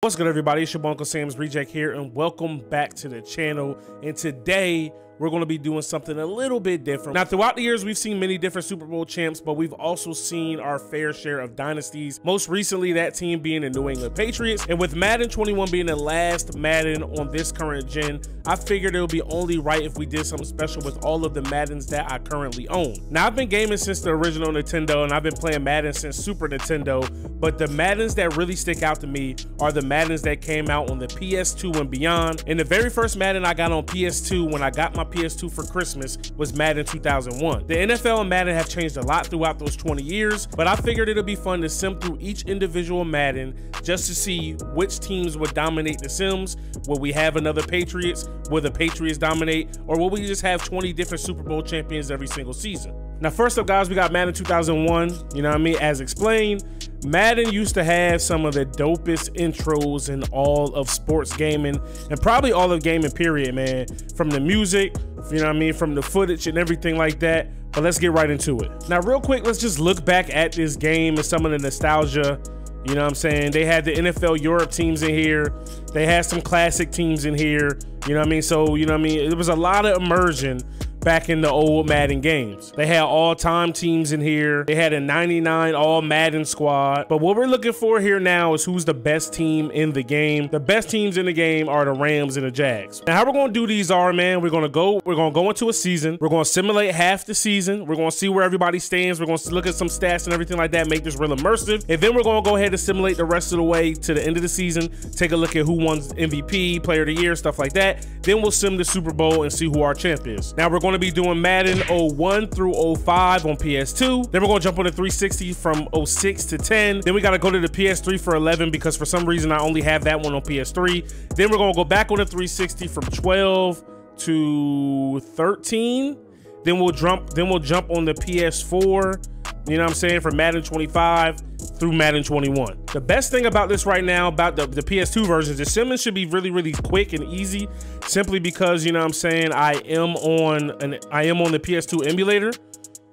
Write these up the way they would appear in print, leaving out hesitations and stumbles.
What's good, everybody? It's your boy UncleSamsReject here, and welcome back to the channel. And today we're going to be doing something a little bit different. Now, throughout the years, we've seen many different Super Bowl champs, but we've also seen our fair share of dynasties. Most recently, that team being the New England Patriots. And with Madden 21 being the last Madden on this current gen, I figured it would be only right if we did something special with all of the Maddens that I currently own. Now, I've been gaming since the original Nintendo, and I've been playing Madden since Super Nintendo, but the Maddens that really stick out to me are the Maddens that came out on the PS2 and beyond. And the very first Madden I got on PS2 when I got my PS2 for Christmas was Madden 2001. The NFL and Madden have changed a lot throughout those 20 years, but I figured it'd be fun to sim through each individual Madden just to see which teams would dominate the sims. Will we have another Patriots? Will the Patriots dominate? Or will we just have 20 different Super Bowl champions every single season? Now, first up, guys, we got Madden 2001. You know what I mean? As explained, Madden used to have some of the dopest intros in all of sports gaming, and probably all of gaming, period, man. From the music, you know what I mean, from the footage and everything like that. But let's get right into it. Now, real quick, let's just look back at this game and some of the nostalgia. You know what I'm saying? They had the NFL Europe teams in here. They had some classic teams in here. You know what I mean? So, you know what I mean? It was a lot of immersion back in the old Madden games. They had all-time teams in here. They had a 99 all Madden squad. But what we're looking for here now is who's the best team in the game. The best teams in the game are the Rams and the Jags. Now, how we're gonna do these are, man, we're gonna go into a season. We're gonna simulate half the season. We're gonna see where everybody stands. We're gonna look at some stats and everything like that, make this real immersive. And then we're gonna go ahead and simulate the rest of the way to the end of the season. Take a look at who won MVP, Player of the Year, stuff like that. Then we'll sim the Super Bowl and see who our champ is. Now, we're gonna be doing Madden 01 through 05 on PS2. Then we're gonna jump on the 360 from 06 to 10. Then we gotta go to the PS3 for 11 because for some reason I only have that one on PS3. Then we're gonna go back on the 360 from 12 to 13. Then we'll jump on the PS4, you know what I'm saying, from Madden 25 through Madden 21. The best thing about this right now, about the PS2 versions, the simming should be really, really quick and easy, simply because, you know what I'm saying, I am on the PS2 emulator.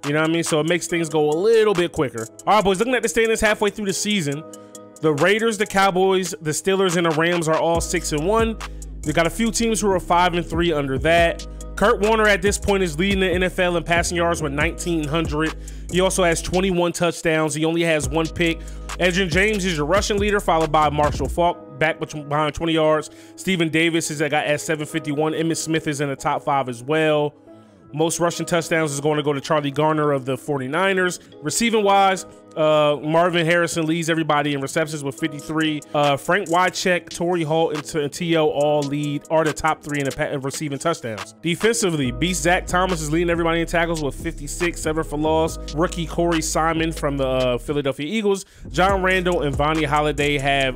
You know what I mean? So it makes things go a little bit quicker. All right, boys, looking at the standings halfway through the season, the Raiders, the Cowboys, the Steelers, and the Rams are all 6-1. We got a few teams who are 5-3 under that. Kurt Warner at this point is leading the NFL in passing yards with 1,900. He also has 21 touchdowns. He only has 1 pick. Edgerrin James is your rushing leader, followed by Marshall Faulk, back behind 20 yards. Stephen Davis is that guy at 751. Emmitt Smith is in the top 5 as well. Most rushing touchdowns is going to go to Charlie Garner of the 49ers. Receiving wise, Marvin Harrison leads everybody in receptions with 53. Frank Wycheck, Torrey Holt, and T.O. all are the top 3 in receiving touchdowns. Defensively, Beast Zach Thomas is leading everybody in tackles with 56, 7 for loss. Rookie Corey Simon from the Philadelphia Eagles. John Randall and Vonnie Holiday have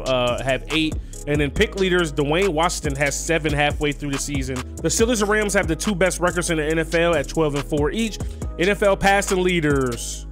8. And then pick leaders, Dwayne Washington has 7 halfway through the season. The Steelers and Rams have the 2 best records in the NFL at 12-4 each. NFL passing leaders,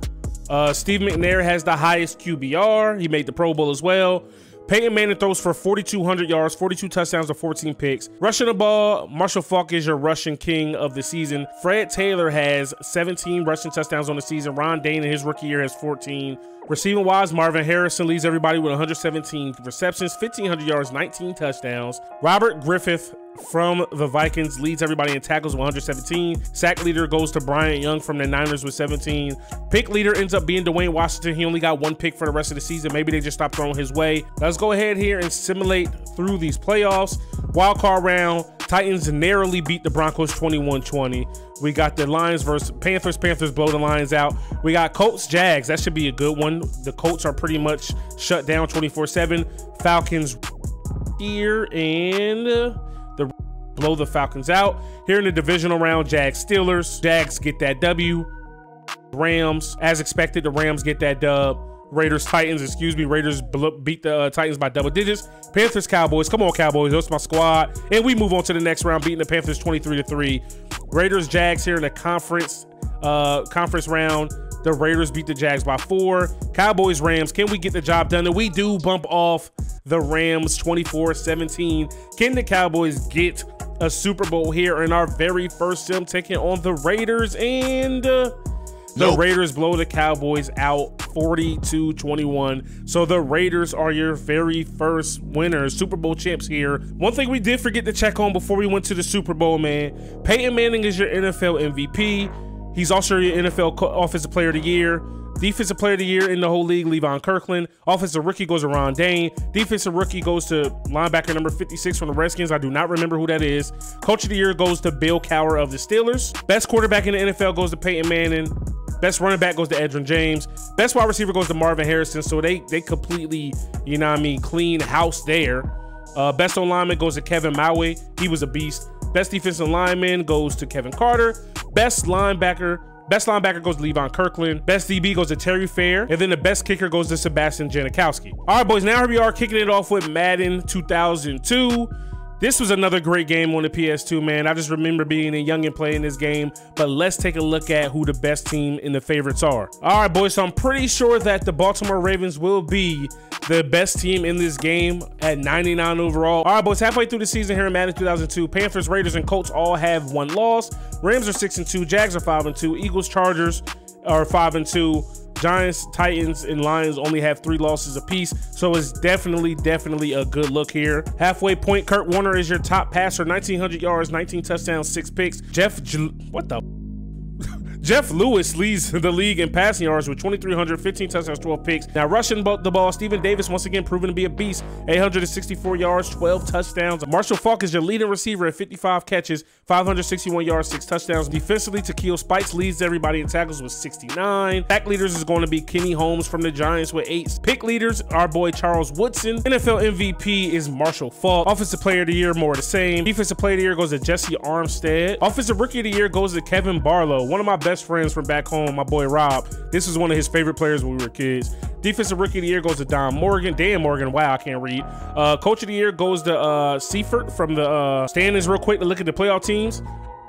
Steve McNair has the highest QBR. He made the Pro Bowl as well. Peyton Manning throws for 4,200 yards, 42 touchdowns, and 14 picks. Rushing the ball, Marshall Faulk is your rushing king of the season. Fred Taylor has 17 rushing touchdowns on the season. Ron Dane in his rookie year has 14. Receiving wise, Marvin Harrison leads everybody with 117 receptions, 1,500 yards, 19 touchdowns. Robert Griffith from the Vikings leads everybody in tackles with 117. Sack leader goes to Bryant Young from the Niners with 17. Pick leader ends up being Dwayne Washington. He only got 1 pick for the rest of the season. Maybe they just stopped throwing his way. Let's go ahead here and simulate through these playoffs. Wild card round, Titans narrowly beat the Broncos 21-20. We got the Lions versus Panthers. Panthers blow the Lions out. We got Colts, Jags. That should be a good one. The Colts are pretty much shut down 24/7. Falcons here, and the blow the Falcons out. Here in the divisional round, Jags, Steelers. Jags get that W. Rams, as expected, the Rams get that dub. Raiders, Titans, excuse me. Raiders beat the Titans by double digits. Panthers, Cowboys. Come on, Cowboys. That's my squad. And we move on to the next round, beating the Panthers 23-3. Raiders, Jags here in the conference round. The Raiders beat the Jags by 4. Cowboys, Rams. Can we get the job done? And we do bump off the Rams 24-17. Can the Cowboys get a Super Bowl here in our very first sim, taking on the Raiders? And the Raiders blow the Cowboys out 40-21. So the Raiders are your very first winners, Super Bowl champs here. One thing we did forget to check on before we went to the Super Bowl, man. Peyton Manning is your NFL MVP. He's also your NFL Offensive Player of the Year. Defensive Player of the Year in the whole league, Levon Kirkland. Offensive Rookie goes to Ron Dane. Defensive Rookie goes to linebacker number 56 from the Redskins. I do not remember who that is. Coach of the Year goes to Bill Cowher of the Steelers. Best quarterback in the NFL goes to Peyton Manning. Best running back goes to Edgerrin James. Best wide receiver goes to Marvin Harrison. So they completely, you know what I mean, clean house there. Best O-lineman goes to Kevin Maui. He was a beast. Best defensive lineman goes to Kevin Carter. Best linebacker goes to Levon Kirkland. Best DB goes to Terry Fair. And then the best kicker goes to Sebastian Janikowski. All right, boys, now here we are kicking it off with Madden 2002. This was another great game on the PS2, man. I just remember being a young and playing this game, but let's take a look at who the best team and the favorites are. All right, boys, so I'm pretty sure that the Baltimore Ravens will be the best team in this game at 99 overall. All right, boys, halfway through the season here in Madden 2002, Panthers, Raiders, and Colts all have one loss. Rams are 6-2, Jags are 5-2, Eagles, Chargers are 5-2. Giants, Titans, and Lions only have 3 losses apiece, so it's definitely a good look here. Halfway point, Kurt Warner is your top passer, 1,900 yards, 19 touchdowns, 6 picks. Jeff Lewis leads the league in passing yards with 2,300, 15 touchdowns, 12 picks. Now rushing the ball, Stephen Davis once again proven to be a beast, 864 yards, 12 touchdowns. Marshall Faulk is your leading receiver at 55 catches, 561 yards, 6 touchdowns. Defensively, Takeo Spikes leads everybody in tackles with 69. Pack leaders is going to be Kenny Holmes from the Giants with 8. Pick leaders, our boy Charles Woodson. NFL MVP is Marshall Faulk. Offensive Player of the Year, more of the same. Defensive Player of the Year goes to Jesse Armstead. Offensive Rookie of the Year goes to Kevin Barlow, one of my best friends from back home, my boy Rob. This is one of his favorite players when we were kids. Defensive Rookie of the Year goes to Dan Morgan. Wow, I can't read. Coach of the Year goes to Seifert from the standings. Real quick to look at the playoff teams.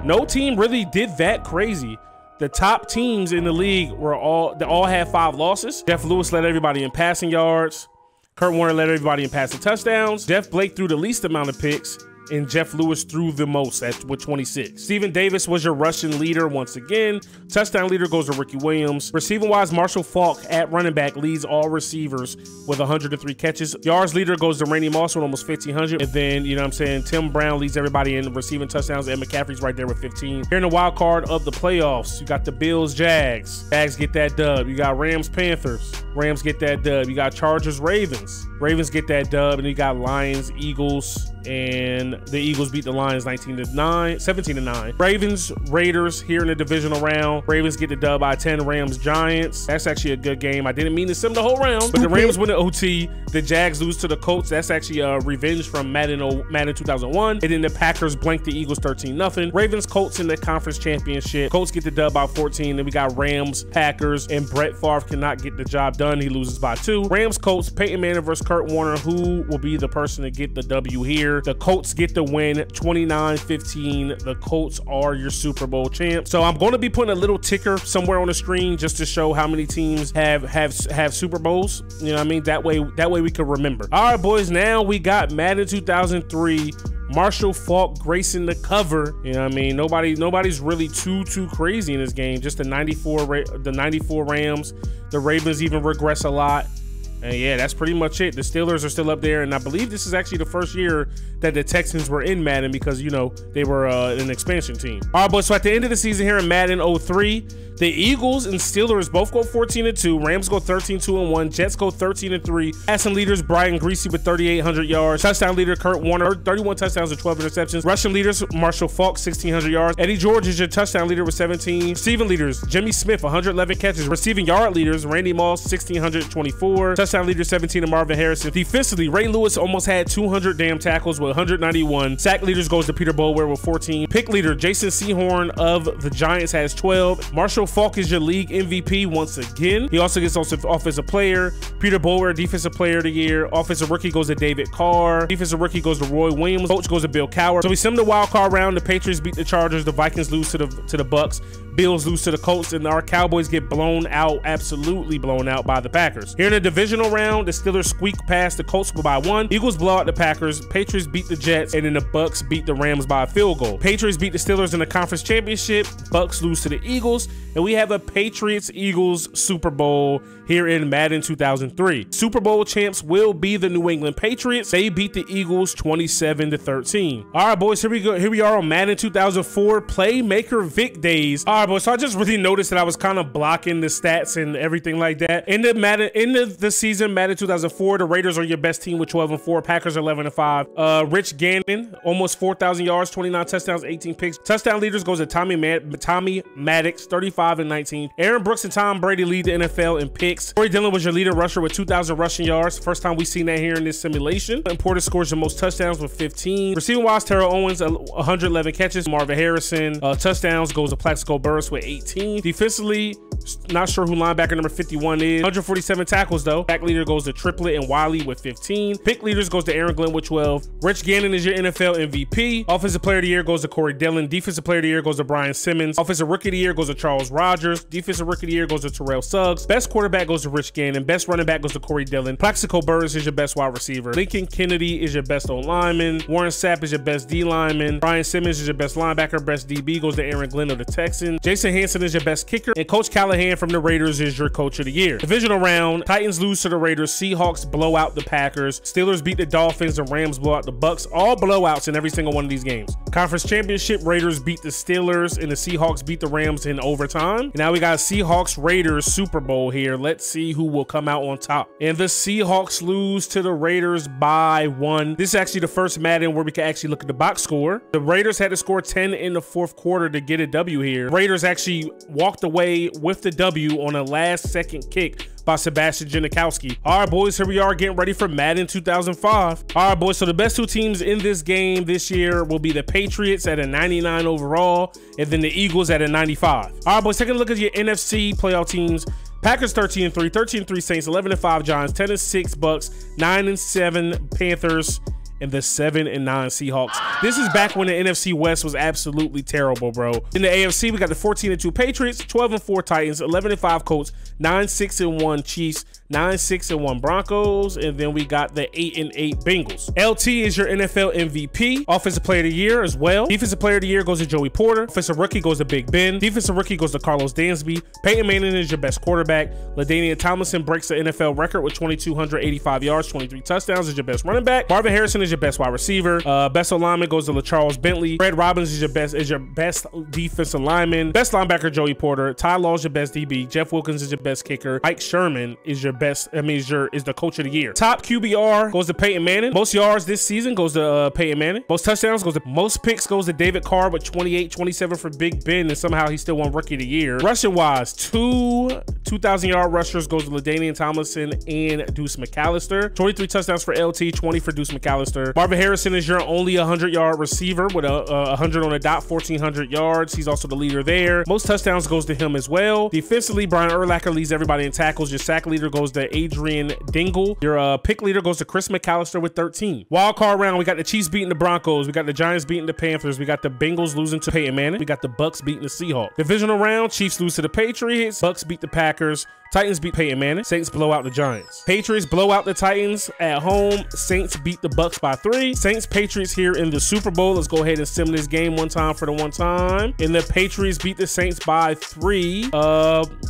No team really did that crazy. The top teams in the league were all had 5 losses. Jeff Lewis led everybody in passing yards. Kurt Warner led everybody in passing touchdowns. Jeff Blake threw the least amount of picks, and Jeff Lewis threw the most with 26. Stephen Davis was your rushing leader once again. Touchdown leader goes to Ricky Williams. Receiving wise, Marshall Faulk at running back leads all receivers with 103 catches. Yards leader goes to Randy Moss with almost 1,500. And then, you know what I'm saying, Tim Brown leads everybody in receiving touchdowns, and McCaffrey's right there with 15. Here in the wild card of the playoffs, you got the Bills, Jags. Jags get that dub. You got Rams, Panthers. Rams get that dub. You got Chargers, Ravens. Ravens get that dub. And you got Lions, Eagles, and the Eagles beat the Lions 17-9. Ravens, Raiders here in the divisional round. Ravens get the dub by 10. Rams, Giants. That's actually a good game. I didn't mean to sim the whole round, but the Rams win the OT. The Jags lose to the Colts. That's actually a revenge from Madden 2001. And then the Packers blank the Eagles 13-0. Ravens, Colts in the conference championship. Colts get the dub by 14. Then we got Rams, Packers, and Brett Favre cannot get the job done. He loses by 2. Rams, Colts, Peyton Manning versus Kurt Warner. Who will be the person to get the W here? The Colts get the win, 29-15. The Colts are your Super Bowl champs. So I'm going to be putting a little ticker somewhere on the screen just to show how many teams have Super Bowls. You know what I mean? That way we can remember. All right, boys. Now we got Madden 2003. Marshall Faulk gracing the cover. You know what I mean? Nobody's really too crazy in this game. Just the 94 Rams. The Ravens even regress a lot. And yeah, that's pretty much it. The Steelers are still up there, and I believe this is actually the first year that the Texans were in Madden because, you know, they were an expansion team. All right, boys, so at the end of the season here in Madden 03, the Eagles and Steelers both go 14-2. Rams go 13-2-1. Jets go 13-3. Passing leaders, Brian Greasy with 3,800 yards. Touchdown leader, Kurt Warner, 31 touchdowns and 12 interceptions. Rushing leaders, Marshall Faulk, 1,600 yards. Eddie George is your touchdown leader with 17. Receiving leaders, Jimmy Smith, 111 catches. Receiving yard leaders, Randy Moss, 1,624. Touchdown leader, 17 to Marvin Harrison. Defensively, Ray Lewis almost had 200 damn tackles with 191. Sack leaders goes to Peter Boulware with 14. Pick leader, Jason Sehorn of the Giants has 12. Marshall Faulk is your league MVP once again. He also gets offensive player. Peter Boulware, defensive player of the year. Offensive rookie goes to David Carr. Defensive rookie goes to Roy Williams. Coach goes to Bill Cowher. So we sim the wild card round. The Patriots beat the Chargers. The Vikings lose to the Bucks. Bills lose to the Colts, and our Cowboys get blown out, absolutely blown out by the Packers. Here in the divisional Divisional round, the Steelers squeak past the Colts by 1. Eagles blow out the Packers. Patriots beat the Jets, and then the Bucks beat the Rams by a field goal. Patriots beat the Steelers in the conference championship. Bucks lose to the Eagles, and we have a Patriots-Eagles Super Bowl here in Madden 2003. Super Bowl champs will be the New England Patriots. They beat the Eagles 27-13. All right, boys, here we go. Here we are on Madden 2004 Playmaker Vic days. All right, boys, so I just really noticed that I was kind of blocking the stats and everything like that. In the season, Madden 2004, the Raiders are your best team with 12-4. Packers are 11-5. Rich Gannon, almost 4,000 yards, 29 touchdowns, 18 picks. Touchdown leaders goes to Tommy Maddox, 35-19. Aaron Brooks and Tom Brady lead the NFL in picks. Corey Dillon was your leader rusher with 2,000 rushing yards. First time we've seen that here in this simulation. Porter scores the most touchdowns with 15. Receiving wise, Terrell Owens, 111 catches. Marvin Harrison, touchdowns goes to Plaxico Burress with 18. Defensively, not sure who linebacker number 51 is. 147 tackles though. Back leader goes to Triplett and Wiley with 15. Pick leaders goes to Aaron Glenn with 12. Rich Gannon is your NFL MVP. Offensive player of the year goes to Corey Dillon. Defensive player of the year goes to Brian Simmons. Offensive rookie of the year goes to Charles Rogers. Defensive rookie of the year goes to Terrell Suggs. Best quarterback goes to Rich Gannon. Best running back goes to Corey Dillon. Plaxico Burress is your best wide receiver. Lincoln Kennedy is your best O-lineman. Warren Sapp is your best D-lineman. Brian Simmons is your best linebacker. Best DB goes to Aaron Glenn of the Texans. Jason Hanson is your best kicker. And Coach Callahan from the Raiders is your coach of the year. Divisional round, Titans lose to the Raiders. Seahawks blow out the Packers. Steelers beat the Dolphins and Rams blow out the Bucks. All blowouts in every single one of these games. Conference championship, Raiders beat the Steelers and the Seahawks beat the Rams in overtime. And now we got Seahawks Raiders Super Bowl here. Let's see who will come out on top. And the Seahawks lose to the Raiders by 1. This is actually the first Madden where we can actually look at the box score. The Raiders had to score 10 in the fourth quarter to get a W here. Raiders actually walked away with the W on a last-second kick by Sebastian Janikowski. All right, boys, here we are getting ready for Madden 2005. All right, boys, so the best two teams in this game this year will be the Patriots at a 99 overall, and then the Eagles at a 95. All right, boys, taking a look at your NFC playoff teams. Packers 13-3, 13-3 Saints, 11-5 Giants, 10-6 Bucks, 9-7 Panthers, and the 7-9 Seahawks. This is back when the NFC West was absolutely terrible, bro. In the AFC, we got the 14-2 Patriots, 12-4 Titans, 11-5 Colts, 9-6-1 Chiefs, 9-6-1 Broncos, and then we got the 8-8 Bengals. LT is your NFL MVP. Offensive player of the year as well. Defensive player of the year goes to Joey Porter. Offensive rookie goes to Big Ben. Defensive rookie goes to Carlos Dansby. Peyton Manning is your best quarterback. LaDainian Tomlinson breaks the NFL record with 2,285 yards, 23 touchdowns, is your best running back. Marvin Harrison is your best wide receiver. Best lineman goes to LaCharles Bentley. Fred Robbins is your best defensive lineman. Best linebacker Joey Porter. Ty Law is your best DB. Jeff Wilkins is your best kicker. Mike Sherman is your best, is the coach of the year. Top QBR goes to Peyton Manning. Most yards this season goes to Peyton Manning. Most touchdowns goes to, most picks goes to David Carr with 28, 27 for Big Ben, and somehow he still won Rookie of the Year. Rushing wise, 2,000-yard rushers goes to LaDainian Tomlinson and Deuce McAllister. 23 touchdowns for LT, 20 for Deuce McAllister. Marvin Harrison is your only 100-yard receiver with a 100 on the dot, 1,400 yards. He's also the leader there. Most touchdowns goes to him as well. Defensively, Brian Urlacher leads everybody in tackles. Your sack leader goes to Adrian Dingle. Your pick leader goes to Chris McAllister with 13. Wild card round, we got the Chiefs beating the Broncos. We got the Giants beating the Panthers. We got the Bengals losing to Peyton Manning. We got the Bucks beating the Seahawks. Divisional round, Chiefs lose to the Patriots. Bucks beat the Packers. Titans beat Peyton Manning. Saints blow out the Giants. Patriots blow out the Titans at home. Saints beat the Bucks by 3. Saints Patriots here in the Super Bowl. Let's go ahead and sim this game one time for the one time. And the Patriots beat the Saints by 3.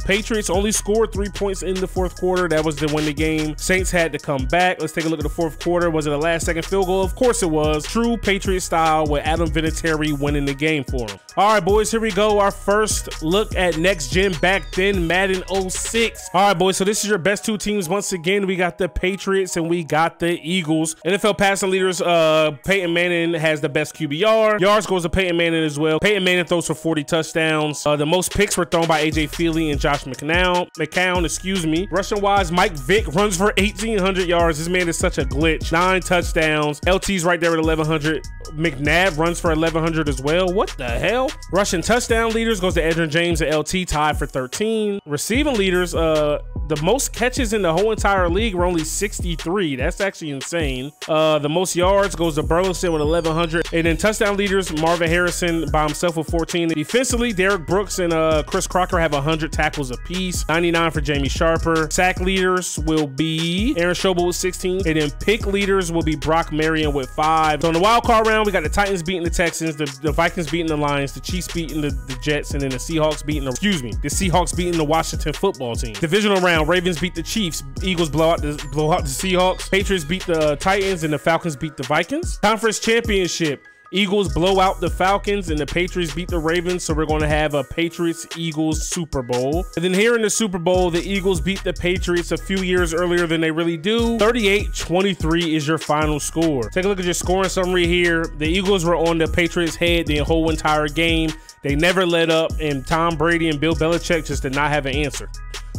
Patriots only scored 3 points in the fourth quarter. That was to win the game. Saints had to come back. Let's take a look at the fourth quarter. Was it a last-second field goal? Of course it was. True Patriot style with Adam Vinatieri winning the game for him. All right, boys, here we go. Our first look at next gen back then, Madden 06. All right, boys, so this is your best two teams. Once again, we got the Patriots and we got the Eagles. NFL passing leaders, Peyton Manning has the best QBR. Yards goes to Peyton Manning as well. Peyton Manning throws for 40 touchdowns. The most picks were thrown by AJ Feely and Josh McCown, excuse me. Rushing wise, Mike Vick runs for 1,800 yards. This man is such a glitch. 9 touchdowns. LT's right there at 1,100. McNabb runs for 1,100 as well. What the hell? Rushing touchdown leaders goes to Edgerrin James and LT, tied for 13. Receiving leaders, the most catches in the whole entire league were only 63. That's actually insane. The most yards goes to Burleson with 1,100. And then touchdown leaders, Marvin Harrison by himself with 14. Defensively, Derek Brooks and Chris Crocker have 100 tackles apiece. 99 for Jamie Sharper. Sack sack leaders will be Aaron Schobel with 16. And then pick leaders will be Brock Marion with 5. So in the wild card round, we got the Titans beating the Texans, the Vikings beating the Lions, the Chiefs beating the Jets, and then the Seahawks beating the Seahawks beating the Washington football team. Divisional round, Ravens beat the Chiefs, Eagles blow out the Seahawks, Patriots beat the Titans, and the Falcons beat the Vikings. Conference championship, Eagles blow out the Falcons and the Patriots beat the Ravens, so we're going to have a Patriots-Eagles Super Bowl. And then here in the Super Bowl, the Eagles beat the Patriots a few years earlier than they really do. 38-23 is your final score. Take a look at your scoring summary here. The Eagles were on the Patriots' head the whole entire game. They never let up, and Tom Brady and Bill Belichick just did not have an answer.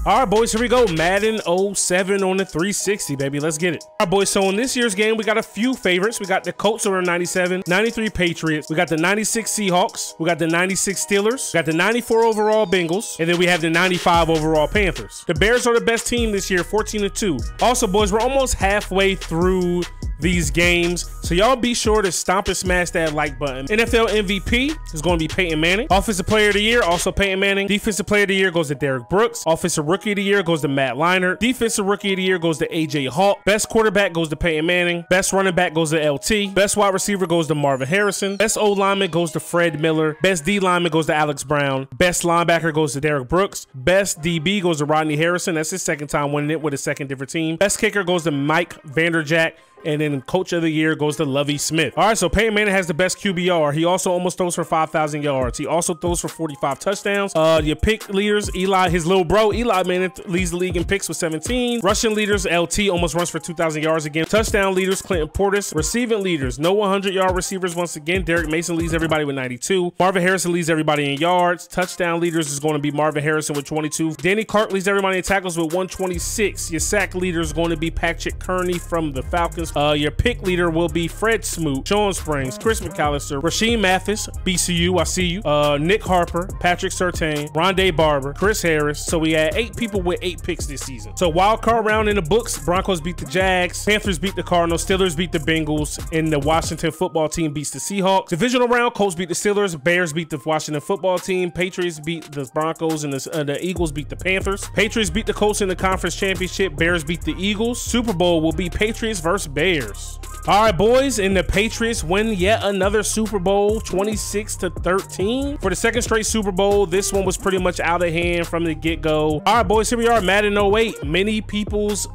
All right, boys, here we go. Madden 07 on the 360, baby. Let's get it. All right, boys, so in this year's game, we got a few favorites. We got the Colts over 97, 93 Patriots. We got the 96 Seahawks. We got the 96 Steelers. We got the 94 overall Bengals. And then we have the 95 overall Panthers. The Bears are the best team this year, 14-2. Also, boys, we're almost halfway through these games, so y'all be sure to stomp and smash that like button. NFL MVP is going to be Peyton Manning. Offensive Player of the Year, also Peyton Manning. Defensive Player of the Year goes to Derrick Brooks. Offensive Rookie of the Year goes to Matt Leinart. Defensive Rookie of the Year goes to AJ Hawk. Best quarterback goes to Peyton Manning. Best running back goes to LT. Best wide receiver goes to Marvin Harrison. Best O lineman goes to Fred Miller. Best D lineman goes to Alex Brown. Best linebacker goes to Derrick Brooks. Best DB goes to Rodney Harrison. That's his second time winning it with a second different team. Best kicker goes to Mike Vanderjagt. And then Coach of the Year goes to Lovie Smith. All right, so Peyton Manning has the best QBR. He also almost throws for 5,000 yards. He also throws for 45 touchdowns. Your pick leaders, Eli, his little bro, Eli Manning leads the league in picks with 17. Rushing leaders, LT almost runs for 2,000 yards again. Touchdown leaders, Clinton Portis. Receiving leaders, no 100-yard receivers once again. Derek Mason leads everybody with 92. Marvin Harrison leads everybody in yards. Touchdown leaders is going to be Marvin Harrison with 22. Danny Clark leads everybody in tackles with 126. Your sack leader is going to be Patrick Kearney from the Falcons. Your pick leader will be Fred Smoot, Sean Springs, Chris McAllister, Rasheem Mathis, BCU, I see you, Nick Harper, Patrick Surtain, Rondé Barber, Chris Harris. So we had 8 people with 8 picks this season. So wild card round in the books, Broncos beat the Jags, Panthers beat the Cardinals, Steelers beat the Bengals, and the Washington football team beats the Seahawks. Divisional round, Colts beat the Steelers, Bears beat the Washington football team, Patriots beat the Broncos, and the Eagles beat the Panthers. Patriots beat the Colts in the conference championship, Bears beat the Eagles. Super Bowl will be Patriots versus Bears. All right, boys, and the Patriots win yet another Super Bowl, 26-13. For the second straight Super Bowl, this one was pretty much out of hand from the get-go. All right, boys, here we are, Madden 08. Many people's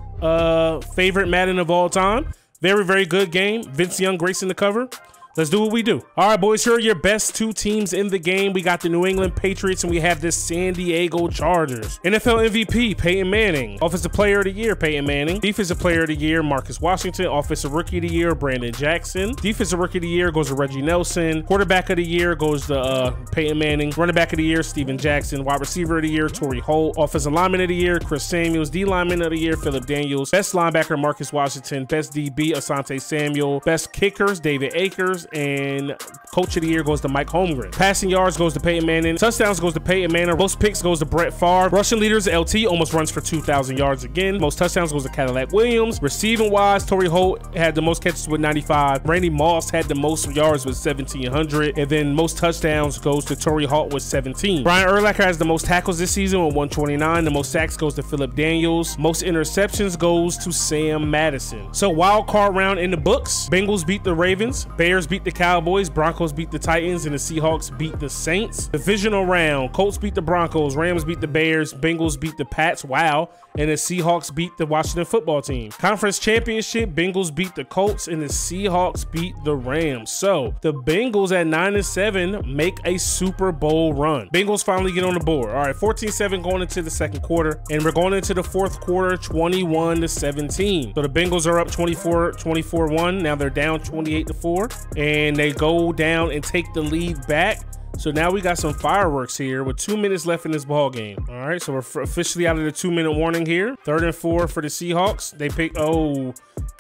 favorite Madden of all time. Very, very good game. Vince Young gracing the cover. Let's do what we do. All right, boys, here are your best 2 teams in the game. We got the New England Patriots and we have the San Diego Chargers. NFL MVP, Peyton Manning. Offensive Player of the Year, Peyton Manning. Defensive Player of the Year, Marcus Washington. Offensive Rookie of the Year, Brandon Jackson. Defensive Rookie of the Year goes to Reggie Nelson. Quarterback of the Year goes to Peyton Manning. Running back of the Year, Steven Jackson. Wide Receiver of the Year, Torrey Holt. Offensive Lineman of the Year, Chris Samuels. D Lineman of the Year, Phillip Daniels. Best Linebacker, Marcus Washington. Best DB, Asante Samuel. Best Kickers, David Akers. And Coach of the Year goes to Mike Holmgren. Passing yards goes to Peyton Manning. Touchdowns goes to Peyton Manning. Most picks goes to Brett Favre. Rushing leaders, LT almost runs for 2,000 yards again. Most touchdowns goes to Cadillac Williams. Receiving wise, Torrey Holt had the most catches with 95. Randy Moss had the most yards with 1,700. And then most touchdowns goes to Torrey Holt with 17. Brian Urlacher has the most tackles this season with 129. The most sacks goes to Phillip Daniels. Most interceptions goes to Sam Madison. So wild card round in the books. Bengals beat the Ravens. Bears beat the Cowboys, Broncos beat the Titans, and the Seahawks beat the Saints. Divisional round, Colts beat the Broncos, Rams beat the Bears, Bengals beat the Pats, wow, and the Seahawks beat the Washington football team. Conference championship, Bengals beat the Colts, and the Seahawks beat the Rams. So the Bengals at 9-7 make a Super Bowl run. Bengals finally get on the board. All right, 14-7 going into the second quarter, and we're going into the fourth quarter, 21-17. So the Bengals are up 24-1. Now they're down 28-4, and they go down and take the lead back. So now we got some fireworks here with 2 minutes left in this ball game. All right, so we're officially out of the 2-minute warning here. 3rd and 4 for the Seahawks. They pick, oh,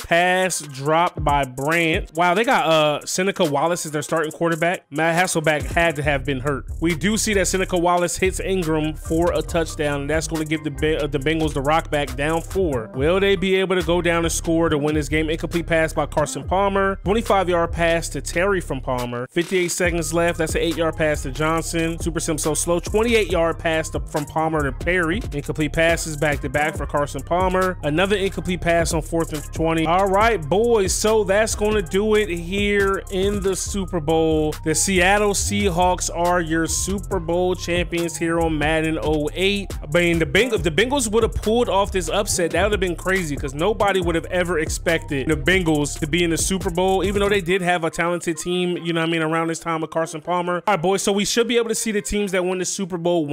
pass dropped by Brandt. Wow, they got Seneca Wallace as their starting quarterback. Matt Hasselbeck had to have been hurt. We do see that Seneca Wallace hits Ingram for a touchdown, and that's going to give the Bengals the rock back down 4. Will they be able to go down and score to win this game? Incomplete pass by Carson Palmer. 25-yard pass to Terry from Palmer. 58 seconds left. That's an 8-yard pass to Johnson. Super Sim so slow. 28-yard pass from Palmer to Perry. Incomplete passes back-to-back for Carson Palmer. Another incomplete pass on 4th and 20. All right, boys. So that's going to do it here in the Super Bowl. The Seattle Seahawks are your Super Bowl champions here on Madden 08. I mean, if the Bengals would have pulled off this upset, that would have been crazy because nobody would have ever expected the Bengals to be in the Super Bowl, even though they did have a talented team, you know what I mean, around this time with Carson Palmer. All right, boys, so we should be able to see the teams that win the Super Bowl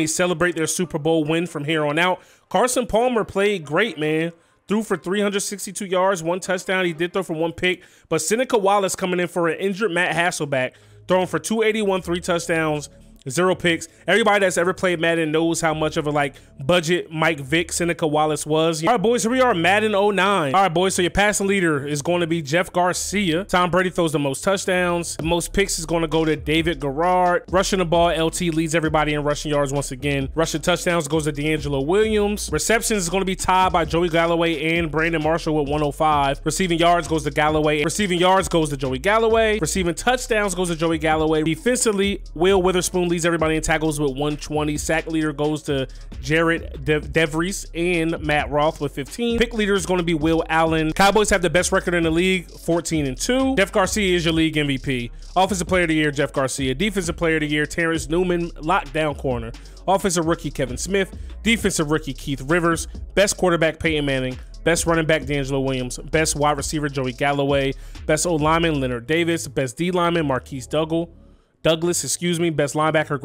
celebrate their Super Bowl win from here on out. Carson Palmer played great, man. Threw for 362 yards, 1 touchdown. He did throw for 1 pick, but Seneca Wallace coming in for an injured Matt Hasselbeck, throwing for 281, 3 touchdowns, 0 picks. Everybody that's ever played Madden knows how much of a budget Mike Vick Seneca Wallace was. All right, boys, here we are, Madden 09. All right, boys, so your passing leader is going to be Jeff Garcia. Tom Brady throws the most touchdowns. The most picks is going to go to David Garrard. Rushing the ball, LT leads everybody in rushing yards once again. Rushing touchdowns goes to D'Angelo Williams. Receptions is going to be tied by Joey Galloway and Brandon Marshall with 105. Receiving yards goes to Galloway. Receiving yards goes to Joey Galloway. Receiving touchdowns goes to Joey Galloway. Defensively, Will Witherspoon leads everybody in tackles with 120. Sack leader goes to Jared DeVries and Matt Roth with 15. Pick leader is going to be Will Allen. Cowboys have the best record in the league, 14-2. Jeff Garcia is your league MVP. Offensive player of the year, Jeff Garcia. Defensive player of the year, Terrence Newman, lockdown corner. Offensive rookie, Kevin Smith. Defensive rookie, Keith Rivers. Best quarterback, Peyton Manning. Best running back, D'Angelo Williams. Best wide receiver, Joey Galloway. Best O-lineman, Leonard Davis. Best D-lineman, Marquise Douglas. Best linebacker,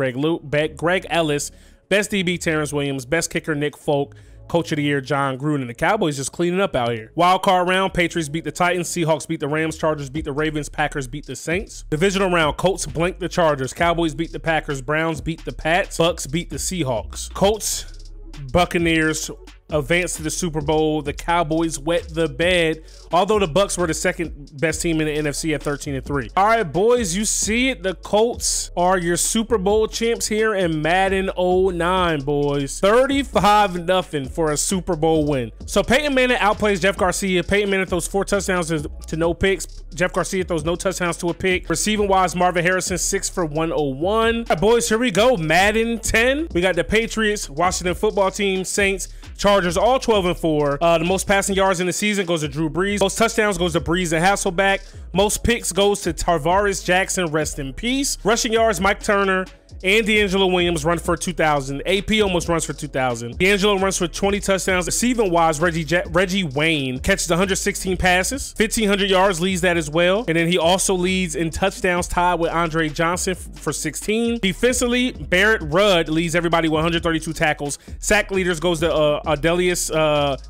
Greg Ellis. Best DB, Terrence Williams. Best kicker, Nick Folk. Coach of the year, John Gruden. And the Cowboys just cleaning up out here. Wild card round, Patriots beat the Titans. Seahawks beat the Rams. Chargers beat the Ravens. Packers beat the Saints. Divisional round, Colts blank the Chargers. Cowboys beat the Packers. Browns beat the Pats. Bucks beat the Seahawks. Colts, Buccaneers advance to the Super Bowl. The Cowboys wet the bed, although the Bucks were the second best team in the NFC at 13-3. All right, boys, you see it. The Colts are your Super Bowl champs here in Madden 09, boys. 35-0 for a Super Bowl win. So Peyton Manning outplays Jeff Garcia. Peyton Manning throws 4 touchdowns to no picks. Jeff Garcia throws no touchdowns to a pick. Receiving wise, Marvin Harrison 6 for 101. All right, boys, here we go. Madden 10. We got the Patriots, Washington football team, Saints, Chargers, all 12-4. The most passing yards in the season goes to Drew Brees. Most touchdowns goes to Brees and Hasselbeck. Most picks goes to Tarvaris Jackson, rest in peace. Rushing yards, Mike Turner and D'Angelo Williams run for 2,000. AP almost runs for 2,000. D'Angelo runs for 20 touchdowns. Receiving wise, Reggie Wayne catches 116 passes. 1,500 yards, leads that as well. And then he also leads in touchdowns, tied with Andre Johnson for 16. Defensively, Barrett Rudd leads everybody with 132 tackles. Sack leaders goes to Adelius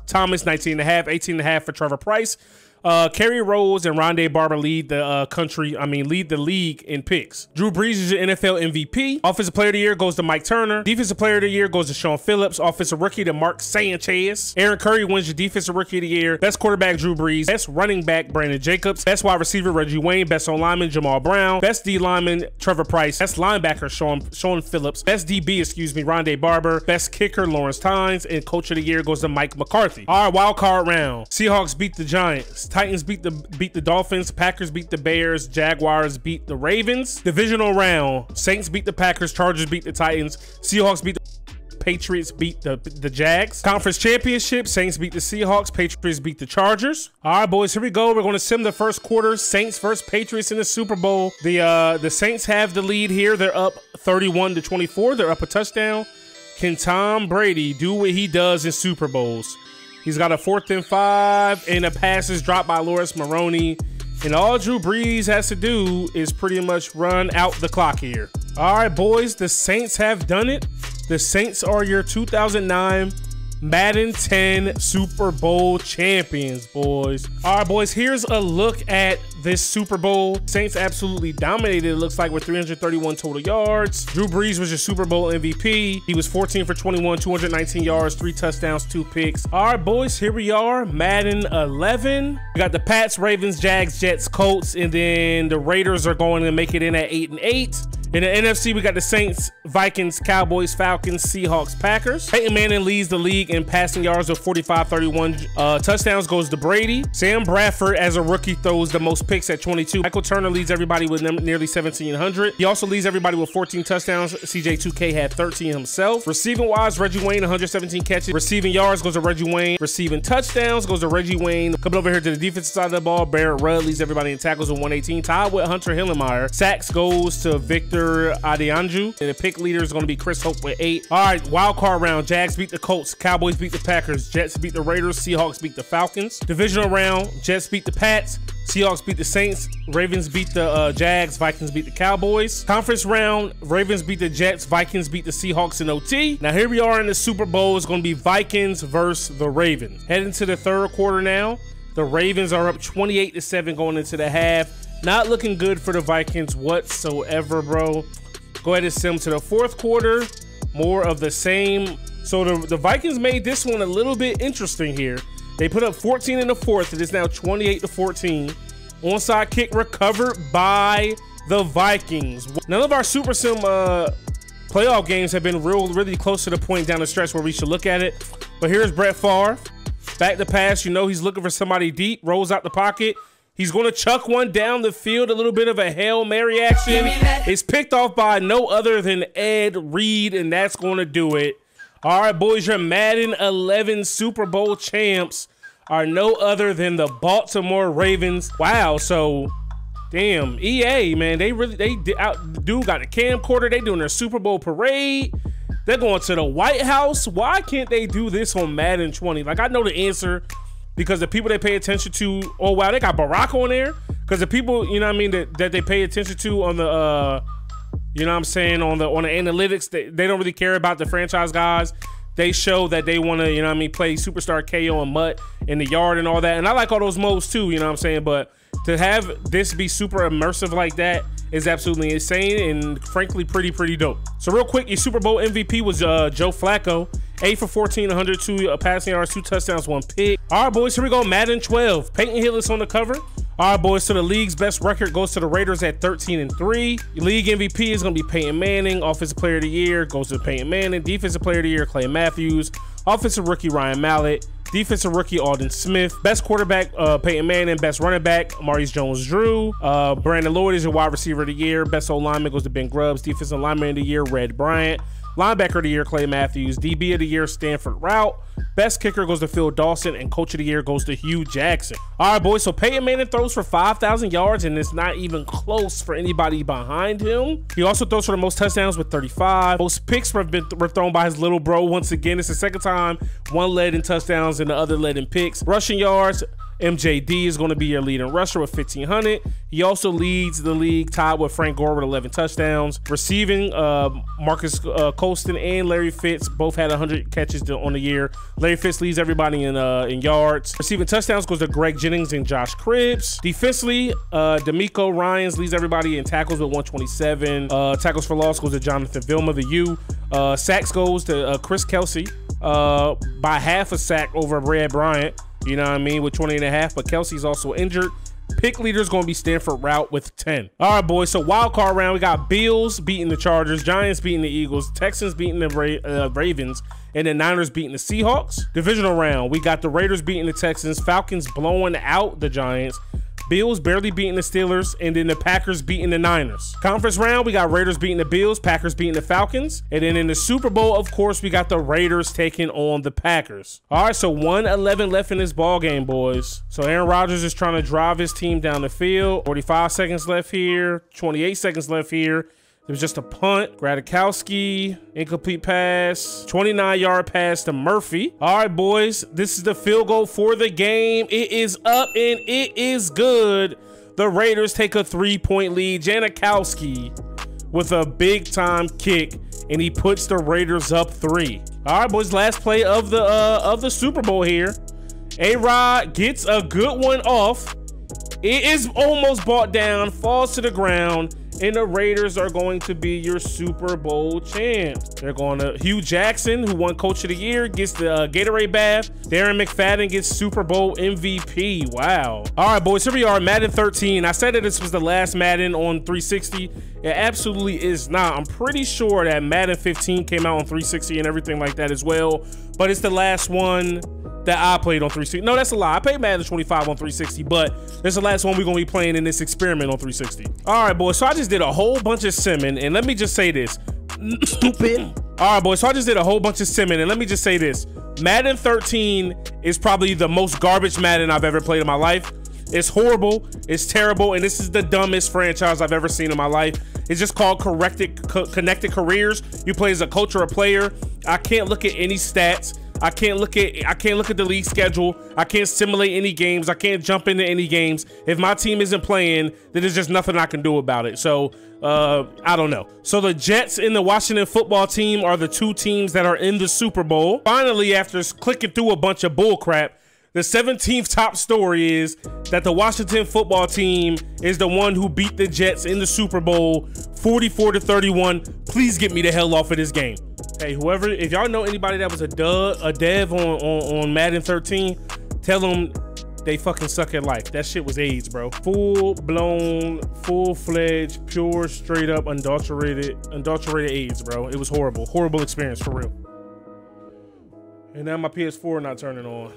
Thomas, 19.5, 18.5 for Trevor Price. Kerry Rose and Rondé Barber lead the league in picks. Drew Brees is your NFL MVP. Offensive player of the year goes to Mike Turner. Defensive player of the year goes to Sean Phillips. Offensive rookie to Mark Sanchez. Aaron Curry wins your defensive rookie of the year. Best quarterback, Drew Brees. Best running back, Brandon Jacobs. Best wide receiver, Reggie Wayne. Best O-lineman, Jamal Brown. Best D lineman, Trevor Price. Best linebacker, Sean Phillips. Best DB, Rondé Barber. Best kicker, Lawrence Tynes. And coach of the year goes to Mike McCarthy. All right, wild card round. Seahawks beat the Giants. Titans beat the Dolphins. Packers beat the Bears. Jaguars beat the Ravens. Divisional round, Saints beat the Packers. Chargers beat the Titans. Seahawks beat the Patriots beat the Jags. Conference championship, Saints beat the Seahawks. Patriots beat the Chargers. All right, boys, here we go. We're going to sim the first quarter. Saints versus Patriots in the Super Bowl. The Saints have the lead here. They're up 31-24. They're up a touchdown. Can Tom Brady do what he does in Super Bowls? He's got a 4th and 5, and a pass is dropped by Loris Maroney. And all Drew Brees has to do is pretty much run out the clock here. All right, boys, the Saints have done it. The Saints are your 2009 Madden 10 Super Bowl champions, boys. All right, boys, here's a look at this Super Bowl. Saints absolutely dominated, it looks like, with 331 total yards. Drew Brees was your Super Bowl MVP. He was 14 for 21, 219 yards, 3 touchdowns, 2 picks. All right, boys, here we are, Madden 11. We got the Pats, Ravens, Jags, Jets, Colts, and then the Raiders are going to make it in at 8-8. In the NFC, we got the Saints, Vikings, Cowboys, Falcons, Seahawks, Packers. Peyton Manning leads the league in passing yards with 45, 31. Touchdowns goes to Brady. Sam Bradford, as a rookie, throws the most picks at 22. Michael Turner leads everybody with nearly 1,700. He also leads everybody with 14 touchdowns. CJ2K had 13 himself. Receiving wise, Reggie Wayne, 117 catches. Receiving yards goes to Reggie Wayne. Receiving touchdowns goes to Reggie Wayne. Coming over here to the defensive side of the ball, Barrett Rudd leads everybody in tackles with 118. Tied with Hunter Hillenmeyer. Sacks goes to Victor Adianju, and the pick leader is going to be Chris Hope with 8. All right, wild card round. Jags beat the Colts, Cowboys beat the Packers, Jets beat the Raiders, Seahawks beat the Falcons. Divisional round, Jets beat the Pats, Seahawks beat the Saints, Ravens beat the Jags, Vikings beat the Cowboys. Conference round, Ravens beat the Jets, Vikings beat the Seahawks in OT. Now here we are in the Super Bowl. It's going to be Vikings versus the Ravens. Heading to the third quarter now. The Ravens are up 28-7 going into the half. Not looking good for the Vikings whatsoever, bro. Go ahead and sim to the fourth quarter. More of the same. So the Vikings made this one a little bit interesting here. They put up 14 in the fourth. It is now 28-14. Onside kick recovered by the Vikings. None of our Super Sim playoff games have been really close to the point down the stretch where we should look at it. But here's Brett Favre. Back to pass. You know he's looking for somebody deep. Rolls out the pocket. He's going to chuck one down the field, a little bit of a Hail Mary action. It's picked off by no other than Ed Reed, and that's going to do it. All right, boys, your Madden 11 Super Bowl champs are no other than the Baltimore Ravens. Wow, so, damn, EA, man, dude got the camcorder. They doing their Super Bowl parade. They're going to the White House. Why can't they do this on Madden 20? Like, I know the answer. Because the people they pay attention to, oh wow, they got Barack on there. Because the people, you know what I mean, that they pay attention to on the, you know what I'm saying, on the analytics, they don't really care about the franchise guys. They show that they want to, you know what I mean, play Superstar KO and Mutt in the yard and all that. And I like all those modes too, you know what I'm saying. But to have this be super immersive like that is absolutely insane and frankly pretty dope. So real quick, your Super Bowl MVP was Joe Flacco. 8 for 14, 102 passing yards, 2 touchdowns, 1 pick. All right, boys, here we go. Madden 12. Peyton Hill is on the cover. All right, boys, so the league's best record goes to the Raiders at 13-3. Your league MVP is going to be Peyton Manning. Offensive Player of the Year goes to Peyton Manning. Defensive Player of the Year, Clay Matthews. Offensive Rookie, Ryan Mallett. Defensive Rookie, Alden Smith. Best quarterback, Peyton Manning. Best running back, Maurice Jones-Drew. Brandon Lloyd is your wide receiver of the year. Best O-lineman goes to Ben Grubbs. Defensive lineman of the year, Red Bryant. Linebacker of the year, Clay Matthews. DB of the year, Stanford Route. Best kicker goes to Phil Dawson, and coach of the year goes to Hugh Jackson. All right, boys, so Peyton Manning throws for 5,000 yards, and it's not even close for anybody behind him. He also throws for the most touchdowns with 35. Most picks were thrown by his little bro. Once again, it's the second time one led in touchdowns and the other led in picks. Rushing yards, MJD is going to be your leading rusher with 1,500. He also leads the league tied with Frank Gore with 11 touchdowns. Receiving, Marcus Colston and Larry Fitz both had 100 catches on the year. Larry Fitz leads everybody in yards. Receiving touchdowns goes to Greg Jennings and Josh Cribbs. Defensively, D'Amico Ryans leads everybody in tackles with 127. Tackles for loss goes to Jonathan Vilma, the U. Sacks goes to Chris Kelsey by half a sack over Red Bryant. You know what I mean, with 20.5, but Kelsey's also injured. Pick leader is going to be Stanford Route with 10. All right, boys, so wild card round, we got Bills beating the Chargers, Giants beating the Eagles, Texans beating the Ravens, and the Niners beating the Seahawks. Divisional round, we got the Raiders beating the Texans, Falcons blowing out the Giants, Bills barely beating the Steelers, and then the Packers beating the Niners. Conference round, we got Raiders beating the Bills, Packers beating the Falcons. And then in the Super Bowl, of course, we got the Raiders taking on the Packers. All right, so 1:11 left in this ball game, boys. So Aaron Rodgers is trying to drive his team down the field. 45 seconds left here, 28 seconds left here. It was just a punt. Gradikowski, incomplete pass, 29-yard pass to Murphy. All right, boys, this is the field goal for the game. It is up and it is good. The Raiders take a 3-point lead. Janikowski with a big-time kick, and he puts the Raiders up 3. All right, boys, last play of the Super Bowl here. A-Rod gets a good one off. It is almost brought down, falls to the ground, and the Raiders are going to be your Super Bowl champs. They're going to Hugh Jackson, who won Coach of the Year, gets the Gatorade bath. Darren McFadden gets Super Bowl MVP. Wow. All right, boys, here we are, Madden 13. I said that this was the last Madden on 360. It absolutely is not. I'm pretty sure that Madden 15 came out on 360 and everything like that as well, but it's the last one that I played on 360. No, that's a lie. I played Madden 25 on 360, but it's the last one we're gonna be playing in this experiment on 360. All right, boys, so I just did a whole bunch of simming, and let me just say this. Stupid. All right, boys, so I just did a whole bunch of simming, and let me just say this. Madden 13 is probably the most garbage Madden I've ever played in my life. It's horrible, it's terrible, and this is the dumbest franchise I've ever seen in my life. It's just called Connected Careers. You play as a coach or a player. I can't look at any stats. I can't look at the league schedule. I can't simulate any games. I can't jump into any games. If my team isn't playing, then there's just nothing I can do about it. So I don't know. So the Jets and the Washington football team are the two teams that are in the Super Bowl. Finally, after clicking through a bunch of bull crap, the 17th top story is that the Washington football team is the one who beat the Jets in the Super Bowl 44-31. Please get me the hell off of this game. Hey, whoever, if y'all know anybody that was a dev on Madden 13, tell them they fucking suck at life. That shit was AIDS, bro. Full-blown, full-fledged, pure, straight-up, unadulterated AIDS, bro. It was horrible. Horrible experience, for real. And now my PS4 not turning on.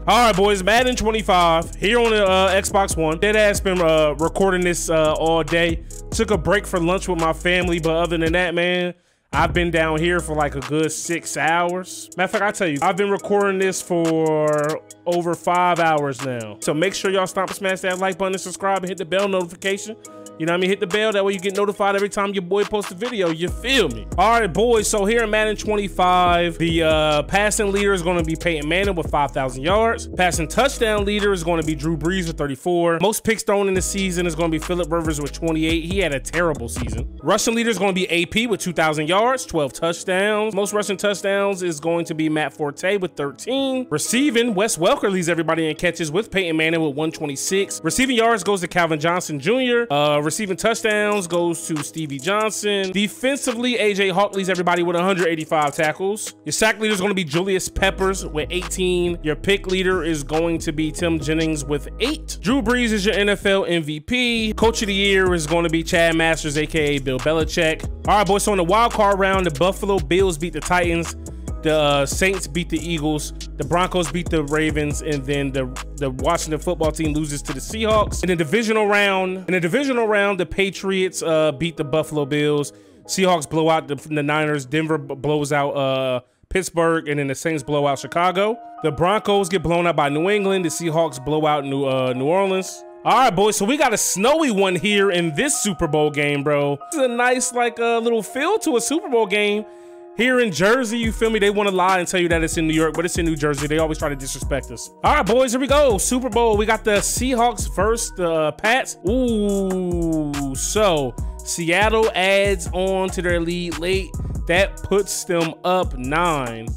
All right, boys, Madden 25 here on the Xbox One. Deadass been recording this all day. Took a break for lunch with my family, but other than that, man, I've been down here for like a good 6 hours. Matter of fact, I tell you, I've been recording this for over 5 hours now. So make sure y'all stop and smash that like button and subscribe and hit the bell notification. You know what I mean? Hit the bell, that way you get notified every time your boy posts a video, you feel me? All right, boys, so here in Madden 25, the passing leader is gonna be Peyton Manning with 5,000 yards. Passing touchdown leader is gonna be Drew Brees with 34. Most picks thrown in the season is gonna be Phillip Rivers with 28. He had a terrible season. Rushing leader is gonna be AP with 2,000 yards, 12 touchdowns. Most rushing touchdowns is going to be Matt Forte with 13. Receiving, Wes Welker leads everybody in catches with Peyton Manning with 126. Receiving yards goes to Calvin Johnson Jr. Receiving touchdowns goes to Stevie Johnson. Defensively, AJ Hawk leads everybody with 185 tackles. Your sack leader is going to be Julius Peppers with 18. Your pick leader is going to be Tim Jennings with 8. Drew Brees is your NFL MVP. Coach of the Year is going to be Chad Masters, aka Bill Belichick. All right, boys, so in the wild card round, the Buffalo Bills beat the Titans. The Saints beat the Eagles, the Broncos beat the Ravens, and then the Washington football team loses to the Seahawks. In the divisional round, the Patriots beat the Buffalo Bills. Seahawks blow out the Niners. Denver blows out Pittsburgh, and then the Saints blow out Chicago. The Broncos get blown out by New England. The Seahawks blow out New Orleans. All right, boys, so we got a snowy one here in this Super Bowl game, bro. This is a nice, like, little feel to a Super Bowl game. Here in Jersey, you feel me? They want to lie and tell you that it's in New York, but it's in New Jersey. They always try to disrespect us. All right, boys, here we go. Super Bowl. We got the Seahawks versus the Pats. Ooh, so Seattle adds on to their lead late. That puts them up 9.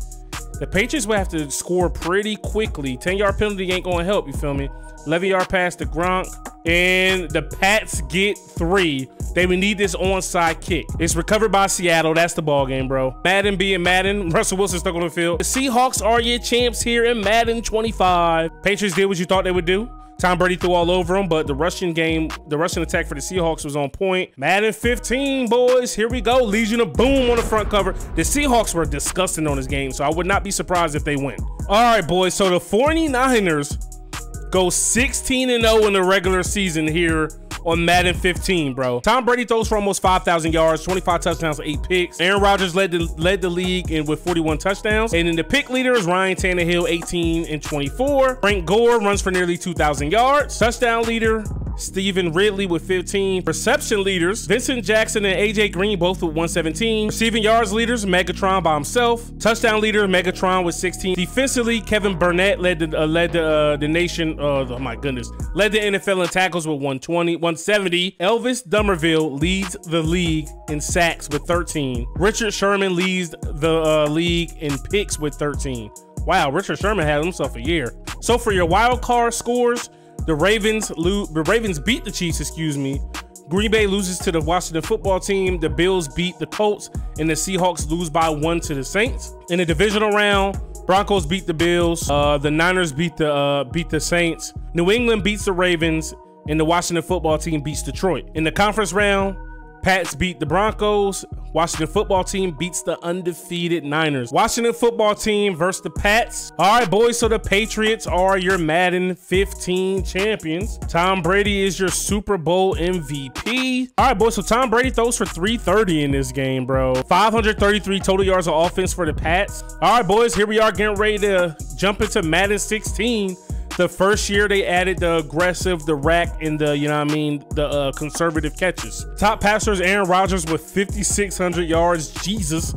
The Patriots will have to score pretty quickly. 10-yard penalty ain't going to help, you feel me? 11-yard pass to Gronk. And the Pats get 3. They would need this onside kick. It's recovered by Seattle. That's the ball game, bro. Madden being Madden. Russell Wilson stuck on the field. The Seahawks are your champs here in Madden 25. Patriots did what you thought they would do. Tom Brady threw all over them, but the rushing attack for the Seahawks was on point. Madden 15, boys. Here we go. Legion of Boom on the front cover. The Seahawks were disgusting on this game, so I would not be surprised if they win. All right, boys. So the 49ers go 16-0 in the regular season here on Madden 15, bro. Tom Brady throws for almost 5,000 yards, 25 touchdowns, 8 picks. Aaron Rodgers led the league with 41 touchdowns. And then the pick leader is Ryan Tannehill, 18 and 24. Frank Gore runs for nearly 2,000 yards. Touchdown leader, Stephen Ridley with 15. Reception leaders, Vincent Jackson and AJ Green both with 117. Receiving yards leaders, Megatron by himself. Touchdown leader, Megatron with 16. Defensively, Kevin Burnett led the nation. Oh my goodness, led the NFL in tackles with 120. 170. Elvis Dummerville leads the league in sacks with 13. Richard Sherman leads the league in picks with 13. Wow, Richard Sherman had himself a year. So for your wild card scores, the Ravens beat the Chiefs, excuse me. Green Bay loses to the Washington football team. The Bills beat the Colts, and the Seahawks lose by 1 to the Saints. In the divisional round, Broncos beat the Bills. The Niners beat the Saints. New England beats the Ravens, and the Washington football team beats Detroit. In the conference round, Pats beat the Broncos. Washington football team beats the undefeated Niners. Washington football team versus the Pats. All right, boys, so the Patriots are your Madden 15 champions. Tom Brady is your Super Bowl MVP. All right, boys, so Tom Brady throws for 330 in this game, bro. 533 total yards of offense for the Pats. All right, boys, here we are getting ready to jump into Madden 16. The first year they added the aggressive, the rack, and the, you know what I mean, the conservative catches. Top passers, Aaron Rodgers with 5,600 yards. Jesus.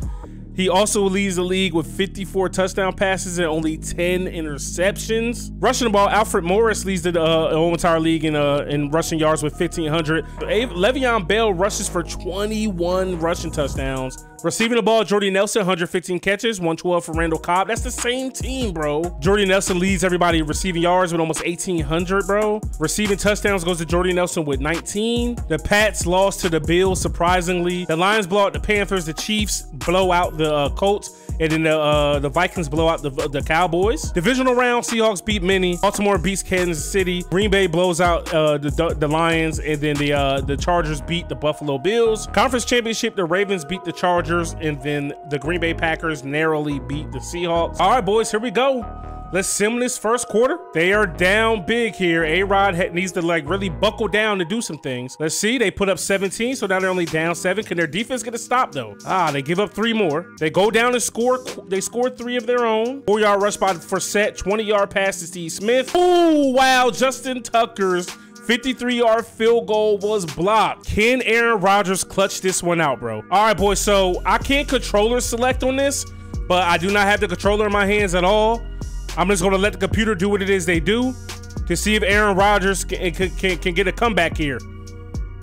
He also leads the league with 54 touchdown passes and only 10 interceptions. Rushing the ball, Alfred Morris leads the entire league in rushing yards with 1,500. Le'Veon Bell rushes for 21 rushing touchdowns. Receiving the ball, Jordy Nelson, 115 catches, 112 for Randall Cobb. That's the same team, bro. Jordy Nelson leads everybody receiving yards with almost 1,800, bro. Receiving touchdowns goes to Jordy Nelson with 19. The Pats lost to the Bills, surprisingly. The Lions blow out the Panthers. The Chiefs blow out the Colts. And then the Vikings blow out the Cowboys. Divisional round, Seahawks beat Minnie. Baltimore beats Kansas City. Green Bay blows out the Lions. And then the Chargers beat the Buffalo Bills. Conference championship, the Ravens beat the Chargers. And then the Green Bay Packers narrowly beat the Seahawks. All right, boys, here we go. Let's sim this first quarter. They are down big here. A-Rod needs to like really buckle down to do some things. Let's see, they put up 17, so now they're only down 7. Can their defense get a stop though? They give up 3 more. They go down and score. They scored 3 of their own. 4-yard rush by Forsett, 20-yard pass to Steve Smith. Oh, wow, Justin Tucker's 53-yard field goal was blocked. Can Aaron Rodgers clutch this one out, bro? All right, boys, so I can't controller select on this, but I do not have the controller in my hands at all. I'm just going to let the computer do what it is they do to see if Aaron Rodgers can get a comeback here.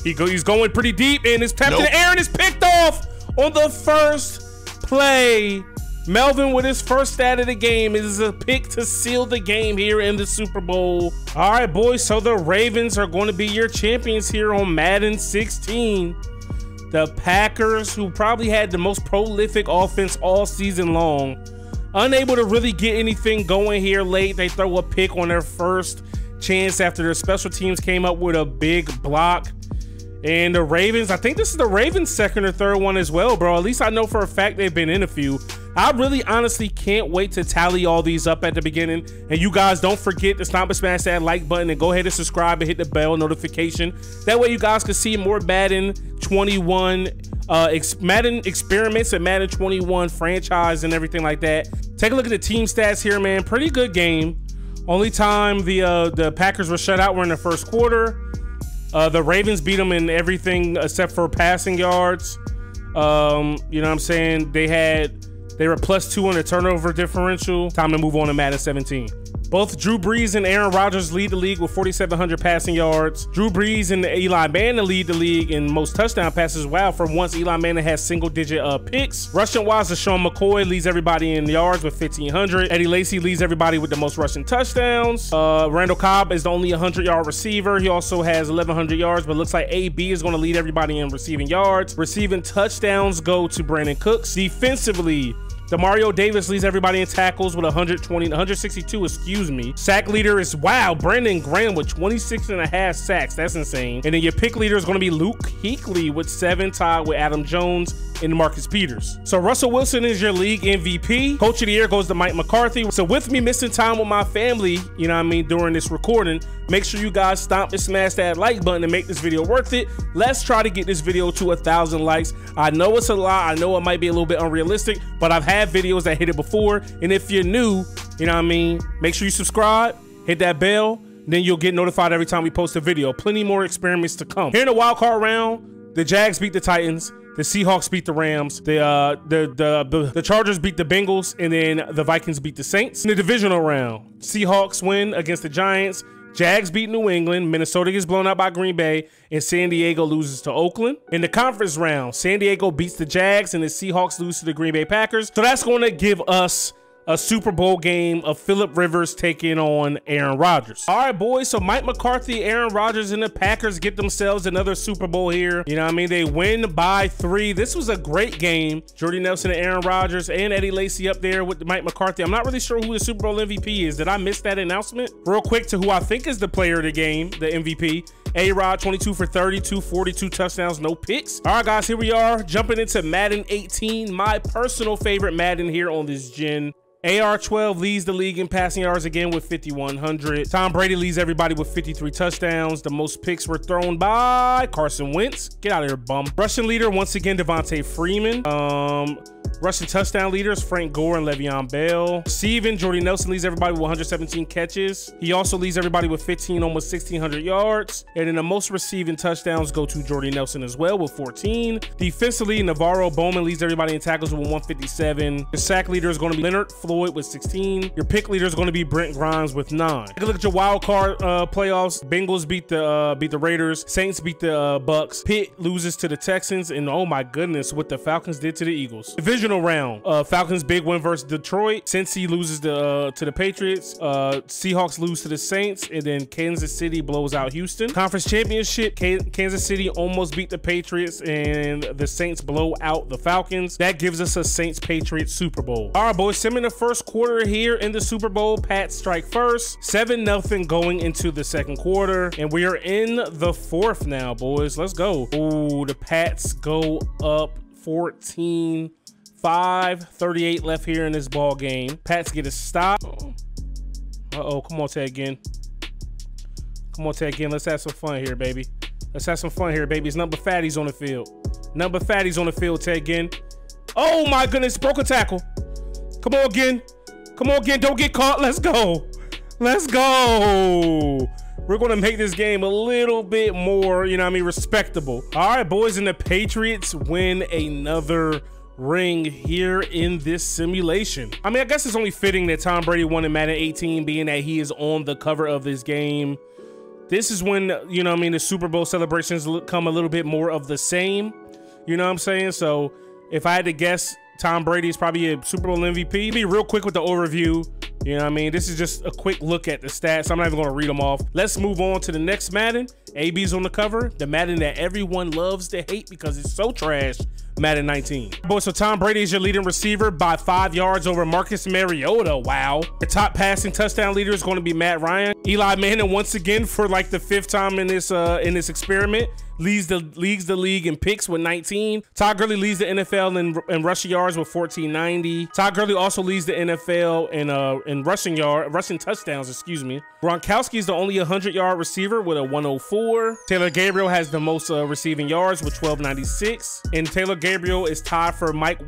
He's going pretty deep, and it's tapped in. Aaron is picked off on the first play. Melvin with his first stat of the game. It is a pick to seal the game here in the Super Bowl. All right, boys, so the Ravens are going to be your champions here on Madden 16. The Packers, who probably had the most prolific offense all season long, unable to really get anything going here late. They throw a pick on their first chance after their special teams came up with a big block. And the Ravens, I think this is the Ravens' second or third one as well, bro. At least I know for a fact they've been in a few. I really honestly can't wait to tally all these up at the beginning. And you guys don't forget to stop and smash that like button and go ahead and subscribe and hit the bell notification. That way you guys can see more Madden 21 Madden experiments and Madden 21 franchise and everything like that. Take a look at the team stats here, man. Pretty good game. Only time the Packers were shut out were in the first quarter. The Ravens beat them in everything except for passing yards. You know what I'm saying? They were +2 on the turnover differential. Time to move on to Madden 17. Both Drew Brees and Aaron Rodgers lead the league with 4,700 passing yards. Drew Brees and Eli Manning lead the league in most touchdown passes. Wow, for once, Eli Manning has single-digit picks. Rushing-wise, Sean McCoy leads everybody in yards with 1,500. Eddie Lacy leads everybody with the most rushing touchdowns. Randall Cobb is the only 100-yard receiver. He also has 1,100 yards, but looks like AB is going to lead everybody in receiving yards. Receiving touchdowns go to Brandon Cooks. Defensively, Demario Davis leads everybody in tackles with 162, excuse me. Sack leader is, wow, Brandon Graham with 26.5 sacks. That's insane. And then your pick leader is going to be Luke Kuechly with 7, tied with Adam Jones and Marcus Peters. So Russell Wilson is your league MVP. Coach of the year goes to Mike McCarthy. So with me missing time with my family, you know what I mean, during this recording, make sure you guys stomp and smash that like button to make this video worth it. Let's try to get this video to 1,000 likes. I know it's a lot. I know it might be a little bit unrealistic, but I've had videos that hit it before. And if you're new, you know what I mean, make sure you subscribe, hit that bell, then you'll get notified every time we post a video. Plenty more experiments to come. Here in the wild card round, the Jags beat the Titans. The Seahawks beat the Rams. The Chargers beat the Bengals, and then the Vikings beat the Saints. In the divisional round, Seahawks win against the Giants. Jags beat New England, Minnesota gets blown out by Green Bay, and San Diego loses to Oakland. In the conference round, San Diego beats the Jags, and the Seahawks lose to the Green Bay Packers. So that's going to give us a Super Bowl game of Phillip Rivers taking on Aaron Rodgers. All right, boys, so Mike McCarthy, Aaron Rodgers, and the Packers get themselves another Super Bowl here. You know what I mean? They win by 3. This was a great game. Jordy Nelson and Aaron Rodgers and Eddie Lacy up there with Mike McCarthy. I'm not really sure who the Super Bowl MVP is. Did I miss that announcement? Real quick to who I think is the player of the game, the MVP. A-Rod, 22 for 30, 242 touchdowns, no picks. All right, guys, here we are jumping into Madden 18, my personal favorite Madden here on this gen. AR-12 leads the league in passing yards again with 5,100. Tom Brady leads everybody with 53 touchdowns. The most picks were thrown by Carson Wentz. Get out of here, bum. Rushing leader, once again, Devontae Freeman. Rushing touchdown leaders, Frank Gore and Le'Veon Bell. Receiving, Jordy Nelson leads everybody with 117 catches. He also leads everybody with 15, almost 1,600 yards. And then the most receiving touchdowns go to Jordy Nelson as well with 14. Defensively, Navarro Bowman leads everybody in tackles with 157. The sack leader is going to be Leonard Floyd with 16. Your pick leader is going to be Brent Grimes with 9. Take a look at your wild card playoffs. Bengals beat the Raiders. Saints beat the Bucks. Pitt loses to the Texans. And oh my goodness, what the Falcons did to the Eagles. Divisional round, Falcons big win versus Detroit. Cincy loses to the Patriots. Seahawks lose to the Saints, and then Kansas City blows out Houston. Conference championship, Kansas City almost beat the Patriots, and the Saints blow out the Falcons. That gives us a Saints-Patriots Super Bowl. All right, boys, in the first quarter here in the Super Bowl. Pats strike first, 7-0 going into the second quarter, and we are in the fourth now, boys. Let's go. Oh, the Pats go up 14-5, 38 left here in this ball game. Pats get a stop. Uh-oh, come on, Ted again. Come on, Ted again. Let's have some fun here, baby. Let's have some fun here, baby. It's number fatties on the field. Number fatties on the field, Ted again. Oh my goodness, broke a tackle. Come on again. Come on again, don't get caught. Let's go. Let's go. We're going to make this game a little bit more, you know what I mean, respectable. All right, boys, and the Patriots win another ring here in this simulation. I mean, I guess it's only fitting that Tom Brady won in Madden 18, being that he is on the cover of this game. This is when, you know what I mean, the Super Bowl celebrations come a little bit more of the same. You know what I'm saying? So if I had to guess, Tom Brady is probably a Super Bowl MVP. Be real quick with the overview. You know what I mean? This is just a quick look at the stats. I'm not even going to read them off. Let's move on to the next Madden. AB's on the cover. The Madden that everyone loves to hate because it's so trash. Madden 19. Boy, so Tom Brady is your leading receiver by 5 yards over Marcus Mariota. Wow. The top passing touchdown leader is going to be Matt Ryan. Eli Manning, once again, for like the 5th time in this experiment, leads the league in picks with 19. Todd Gurley leads the NFL in rushing yards with 1490. Todd Gurley also leads the NFL in rushing touchdowns, excuse me. Gronkowski is the only 100-yard receiver with a 104. Taylor Gabriel has the most receiving yards with 1296. And Taylor Gabriel is tied for Mike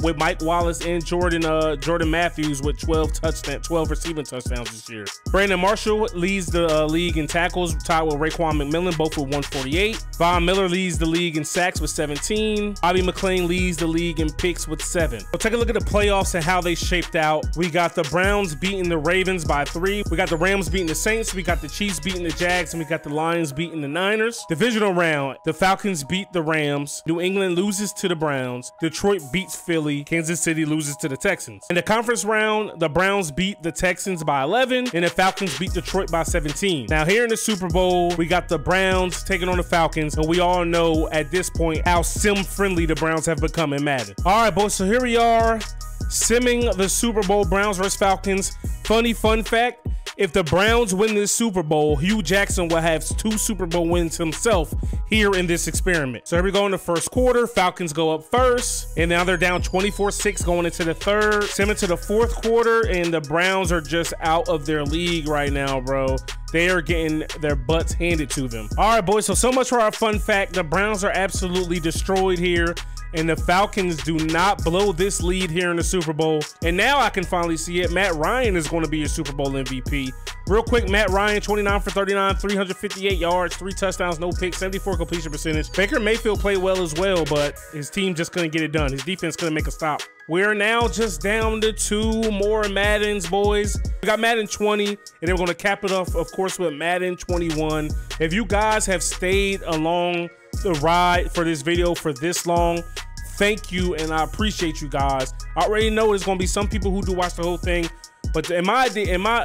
Wallace and Jordan Matthews with 12 receiving touchdowns this year. Brandon Marshall leads the league in tackles, tied with Raekwon McMillan, both with 148. Von Miller leads the league in sacks with 17. Bobby McClain leads the league in picks with 7. So take a look at the playoffs and how they shaped out. We got the Browns beating the Ravens by 3. We got the Rams beating the Saints. We got the Chiefs beating the Jags, and we got the Lions beating the Niners. Divisional round, the Falcons beat the Rams. New England loses to the Browns. Detroit beats Philly. Kansas City loses to the Texans. In the conference round, the Browns beat the Texans by 11, and the Falcons beat Detroit by 17. Now here in the Super Bowl, we got the Browns taking on the Falcons, and we all know at this point how sim-friendly the Browns have become in Madden. All right, boys, so here we are, simming the Super Bowl, Browns versus Falcons. Funny fun fact, if the Browns win this Super Bowl, Hugh Jackson will have 2 Super Bowl wins himself here in this experiment. So here we go in the first quarter. Falcons go up first, and now they're down 24-6 going into the third. Sim into the fourth quarter, and the Browns are just out of their league right now, bro. They are getting their butts handed to them. All right, boys, so much for our fun fact. The Browns are absolutely destroyed here, and the Falcons do not blow this lead here in the Super Bowl. And now I can finally see it. Matt Ryan is going to be your Super Bowl MVP. Real quick, Matt Ryan, 29 for 39, 358 yards, 3 touchdowns, no picks, 74 completion percentage. Baker Mayfield played well as well, but his team just couldn't get it done. His defense couldn't make a stop. We're now just down to 2 more Maddens, boys. We got Madden 20, and then we're gonna cap it off, of course, with Madden 21. If you guys have stayed along the ride for this video for this long, thank you, and I appreciate you guys. I already know there's gonna be some people who do watch the whole thing, but in my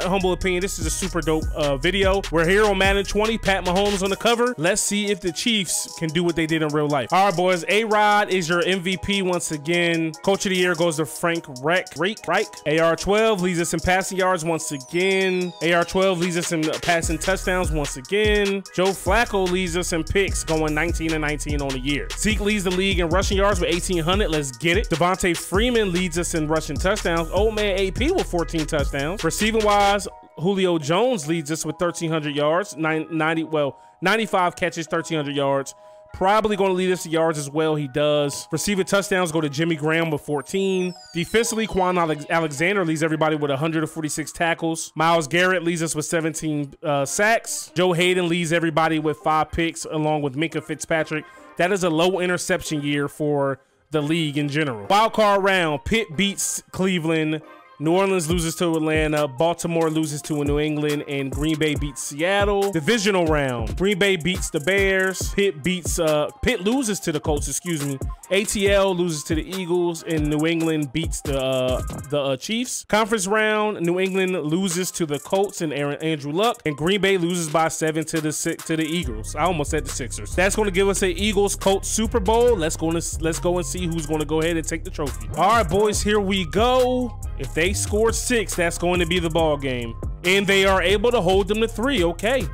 humble opinion, this is a super dope video. We're here on Madden 20, Pat Mahomes on the cover. Let's see if the Chiefs can do what they did in real life. All right, boys, A-Rod is your MVP once again. Coach of the year goes to Frank Reich. AR-12 leads us in passing yards once again. AR-12 leads us in passing touchdowns once again. Joe Flacco leads us in picks, going 19-19 on the year. Zeke leads the league in rushing yards with 1,800. Let's get it. Devontae Freeman leads us in rushing touchdowns. Old man AP with 14 touchdowns. Receiving wise, Julio Jones leads us with 1,300 yards, 95 catches, 1,300 yards. Probably going to lead us to yards as well. He does. Receiving touchdowns go to Jimmy Graham with 14. Defensively, Quan Alexander leads everybody with 146 tackles. Myles Garrett leads us with 17 sacks. Joe Hayden leads everybody with 5 picks, along with Minkah Fitzpatrick. That is a low interception year for the league in general. Wild card round, Pitt beats Cleveland. New Orleans loses to Atlanta, Baltimore loses to New England, and Green Bay beats Seattle. Divisional round, Green Bay beats the Bears, Pitt loses to the Colts, excuse me. ATL loses to the Eagles, and New England beats the Chiefs. Conference round, New England loses to the Colts and Andrew Luck, and Green Bay loses by 7 to the Eagles. I almost said the Sixers. That's going to give us an Eagles-Colts Super Bowl. Let's go and see who's going to go ahead and take the trophy. All right, boys, here we go. If they scored 6, that's going to be the ball game. And they are able to hold them to 3. Okay.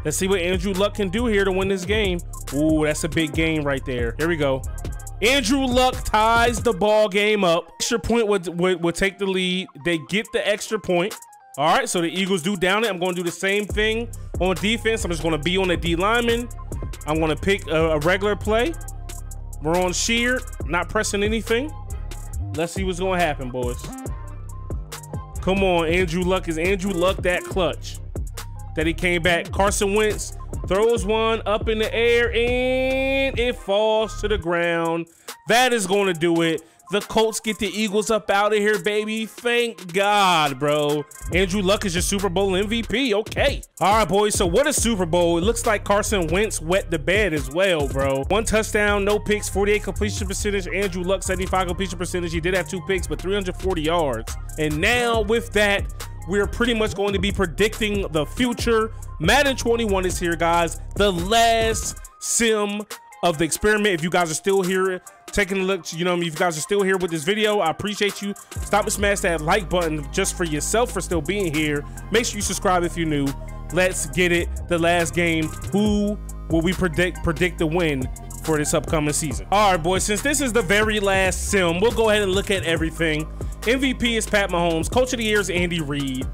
Let's see what Andrew Luck can do here to win this game. Ooh, that's a big game right there. Here we go. Andrew Luck ties the ball game up. Extra point would take the lead. They get the extra point. All right, so the Eagles do down it. I'm going to do the same thing on defense. I'm just going to be on the D lineman. I'm going to pick a regular play. We're on sheer, not pressing anything. Let's see what's going to happen, boys. Come on, Andrew Luck. Is Andrew Luck that clutch that he came back? Carson Wentz throws one up in the air, and it falls to the ground. That is going to do it. The Colts get the Eagles up out of here, baby. Thank God, bro. Andrew Luck is your Super Bowl MVP. Okay. All right, boys. So what a Super Bowl. It looks like Carson Wentz wet the bed as well, bro. 1 touchdown, no picks, 48 completion percentage. Andrew Luck, 75 completion percentage. He did have 2 picks, but 340 yards. And now with that, we're pretty much going to be predicting the future. Madden 21 is here, guys. The last sim of the experiment. If you guys are still here, taking a look, you know, if you guys are still here with this video, I appreciate you. Stop and smash that like button just for yourself for still being here. Make sure you subscribe if you're new. Let's get it. The last game. Who will we predict the win for this upcoming season? All right, boys, since this is the very last sim, we'll go ahead and look at everything. MVP is Pat Mahomes. Coach of the year is Andy Reid.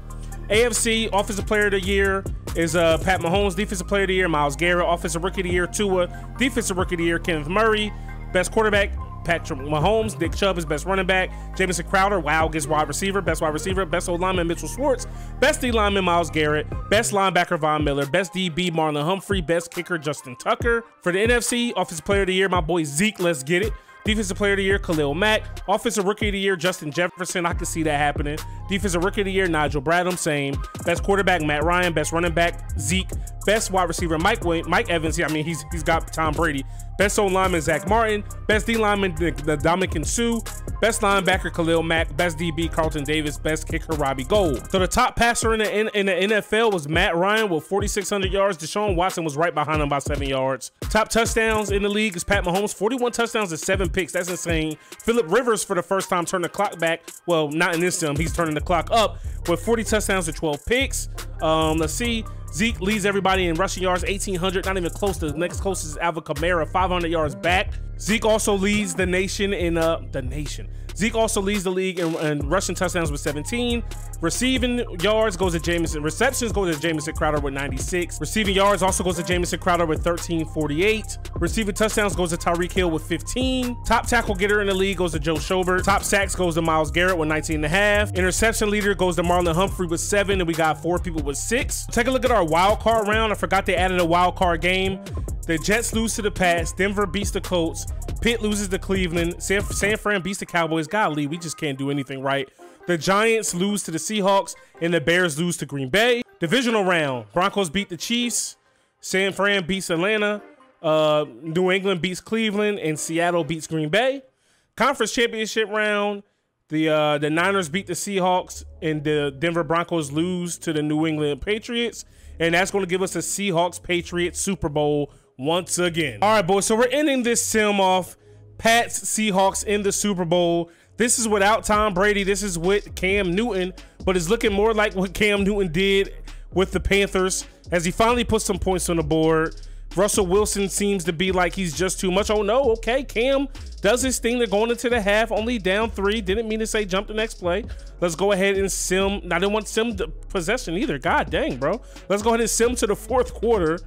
AFC Offensive Player of the Year is Pat Mahomes. Defensive Player of the Year, Myles Garrett. Offensive Rookie of the Year, Tua. Defensive Rookie of the Year, Kenneth Murray. Best quarterback, Patrick Mahomes. Nick Chubb is best running back. Jamison Crowder, wow, gets wide receiver. Best wide receiver. Best old lineman, Mitchell Schwartz. Best D lineman, Myles Garrett. Best linebacker, Von Miller. Best DB, Marlon Humphrey. Best kicker, Justin Tucker. For the NFC Offensive Player of the Year, my boy Zeke. Let's get it. Defensive Player of the Year, Khalil Mack. Offensive Rookie of the Year, Justin Jefferson. I can see that happening. Defensive Rookie of the Year, Nigel Bradham, same. Best quarterback, Matt Ryan. Best running back, Zeke. Best wide receiver, Mike Evans. I mean, he's got Tom Brady. Best O lineman, Zach Martin. Best D lineman, Dominican Sue. Best linebacker, Khalil Mack. Best DB, Carlton Davis. Best kicker, Robbie Gould. So the top passer in the NFL was Matt Ryan with 4,600 yards. Deshaun Watson was right behind him by 7 yards. Top touchdowns in the league is Pat Mahomes, 41 touchdowns and 7 picks. That's insane. Phillip Rivers, for the first time, turned the clock back. Well, not in this sim. He's turning the clock up with 40 touchdowns and 12 picks. Let's see. Zeke leads everybody in rushing yards, 1,800, not even close. The next closest is Alvin Kamara, 500 yards back. Zeke also leads the nation in Zeke also leads the league in rushing touchdowns with 17. Receiving yards goes to Jamison. Receptions goes to Jamison Crowder with 96. Receiving yards also goes to Jamison Crowder with 1348. Receiving touchdowns goes to Tyreek Hill with 15. Top tackle getter in the league goes to Joe Schobert. Top sacks goes to Myles Garrett with 19.5. Interception leader goes to Marlon Humphrey with 7, and we got 4 people with 6. Take a look at our wild card round. I forgot they added a wild card game. The Jets lose to the Pats. Denver beats the Colts. Pitt loses to Cleveland. San Fran beats the Cowboys. Golly, we just can't do anything right. The Giants lose to the Seahawks, and the Bears lose to Green Bay. Divisional round. Broncos beat the Chiefs. San Fran beats Atlanta. New England beats Cleveland, and Seattle beats Green Bay. Conference championship round. The Niners beat the Seahawks, and the Denver Broncos lose to the New England Patriots. And that's going to give us a Seahawks-Patriots Super Bowl once again. All right, boys, so we're ending this sim off. Pats, Seahawks in the Super Bowl. This is without Tom Brady. This is with Cam Newton, but it's looking more like what Cam Newton did with the Panthers as he finally put some points on the board. Russell Wilson seems to be like he's just too much. Oh, no, okay, Cam does his thing. They're going into the half, only down 3. Didn't mean to say jump the next play. Let's go ahead and sim. I didn't want sim possession either. God dang, bro. Let's go ahead and sim to the 4th quarter.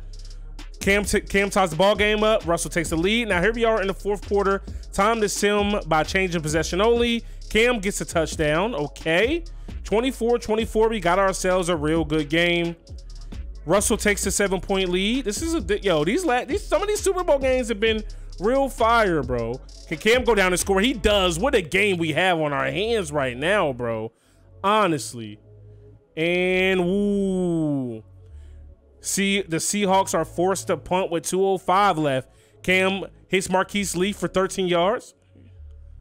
Cam ties the ball game up. Russell takes the lead. Now here we are in the 4th quarter. Time to sim by changing possession only. Cam gets a touchdown. Okay. 24-24. We got ourselves a real good game. Russell takes a 7-point lead. This is some of these Super Bowl games have been real fire, bro. Can Cam go down and score? He does. What a game we have on our hands right now, bro. Honestly. And ooh. See, the Seahawks are forced to punt with 2:05 left. Cam hits Marquise Lee for 13 yards.